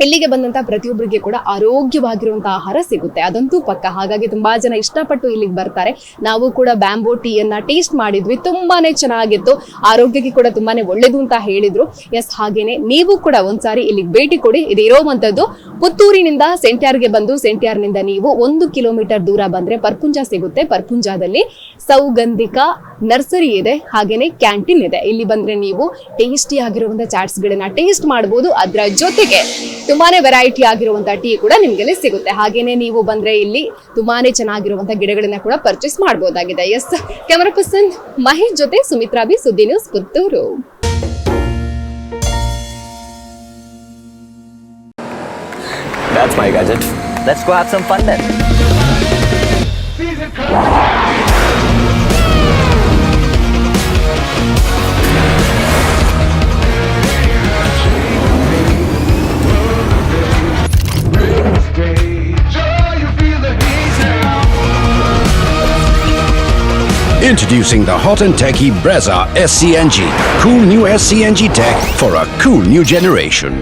ಇಲ್ಲಿಗೆ ಬಂದಂತಹ ಪ್ರತಿಯೊಬ್ಬರಿಗೆ ಕೂಡ ಆರೋಗ್ಯವಾಗಿರುವಂತಹ ಆಹಾರ ಸಿಗುತ್ತೆ, ಅದಂತೂ ಪಕ್ಕ. ಹಾಗಾಗಿ ತುಂಬಾ ಜನ ಇಷ್ಟಪಟ್ಟು ಇಲ್ಲಿಗೆ ಬರ್ತಾರೆ. ನಾವು ಕೂಡ ಬ್ಯಾಂಬೋ ಟೀಯನ್ನ ಟೇಸ್ಟ್ ಮಾಡಿದ್ವಿ, ತುಂಬಾನೇ ಚೆನ್ನಾಗಿತ್ತು, ಆರೋಗ್ಯಕ್ಕೆ ಕೂಡ ತುಂಬಾನೇ ಒಳ್ಳೇದು ಅಂತ ಹೇಳಿದ್ರು. ಎಸ್, ಹಾಗೇನೆ ನೀವು ಕೂಡ ಒಂದ್ಸಾರಿ ಇಲ್ಲಿಗೆ ಭೇಟಿ ಕೊಡಿ. ಇದು ಇರೋವಂಥದ್ದು ಪುತ್ತೂರಿನಿಂದ ಸೆಂಟ್ಯಾರ್ಗೆ ಬಂದು, ಸೆಂಟ್ಯಾರ್ನಿಂದ ನೀವು 1 ಕಿಲೋಮೀಟರ್ ದೂರ ಬಂದ್ರೆ ಪರ್ಪುಂಜ ಸಿಗುತ್ತೆ. ಪರ್ಪುಂಜಾದಲ್ಲಿ ಸೌಗಂಧಿಕ ನರ್ಸರಿ ಇದೆ, ಹಾಗೇನೆ ಕ್ಯಾಂಟೀನ್ ಇದೆ. ಇಲ್ಲಿ ಬಂದ್ರೆ ನೀವು ಟೇಸ್ಟಿ ಆಗಿರುವಂತಹ ಚಾಟ್ಸ್ ಗಳನ್ನ ಟೇಸ್ಟ್ ಮಾಡಬಹುದು. ಅದರ ಜೊತೆಗೆ ತುಂಬಾನೇ ವೆರೈಟಿ ಆಗಿರುವಂತಹ ಟೀ ಕೂಡ ನಿಮ್ಗೆ ಸಿಗುತ್ತೆ. ಹಾಗೇನೆ ನೀವು ಬಂದ್ರೆ ಇಲ್ಲಿ ತುಂಬಾನೇ ಚೆನ್ನಾಗಿರುವಂತಹ ಗಿಡಗಳನ್ನ ಕೂಡ ಪರ್ಚೇಸ್ ಮಾಡಬಹುದಾಗಿದೆ. ಎಸ್, ಕ್ಯಾಮರಾ ಪರ್ಸನ್ ಮಹೇಶ್ ಜೊತೆ ಸುಮಿತ್ರಾ ಬಿ, ಸುದ್ದಿ news, Puttur. That's my gadget. Let's go have some fun then. Introducing the hot and techy Brezza SCNG. Cool new SCNG tech for a cool new generation.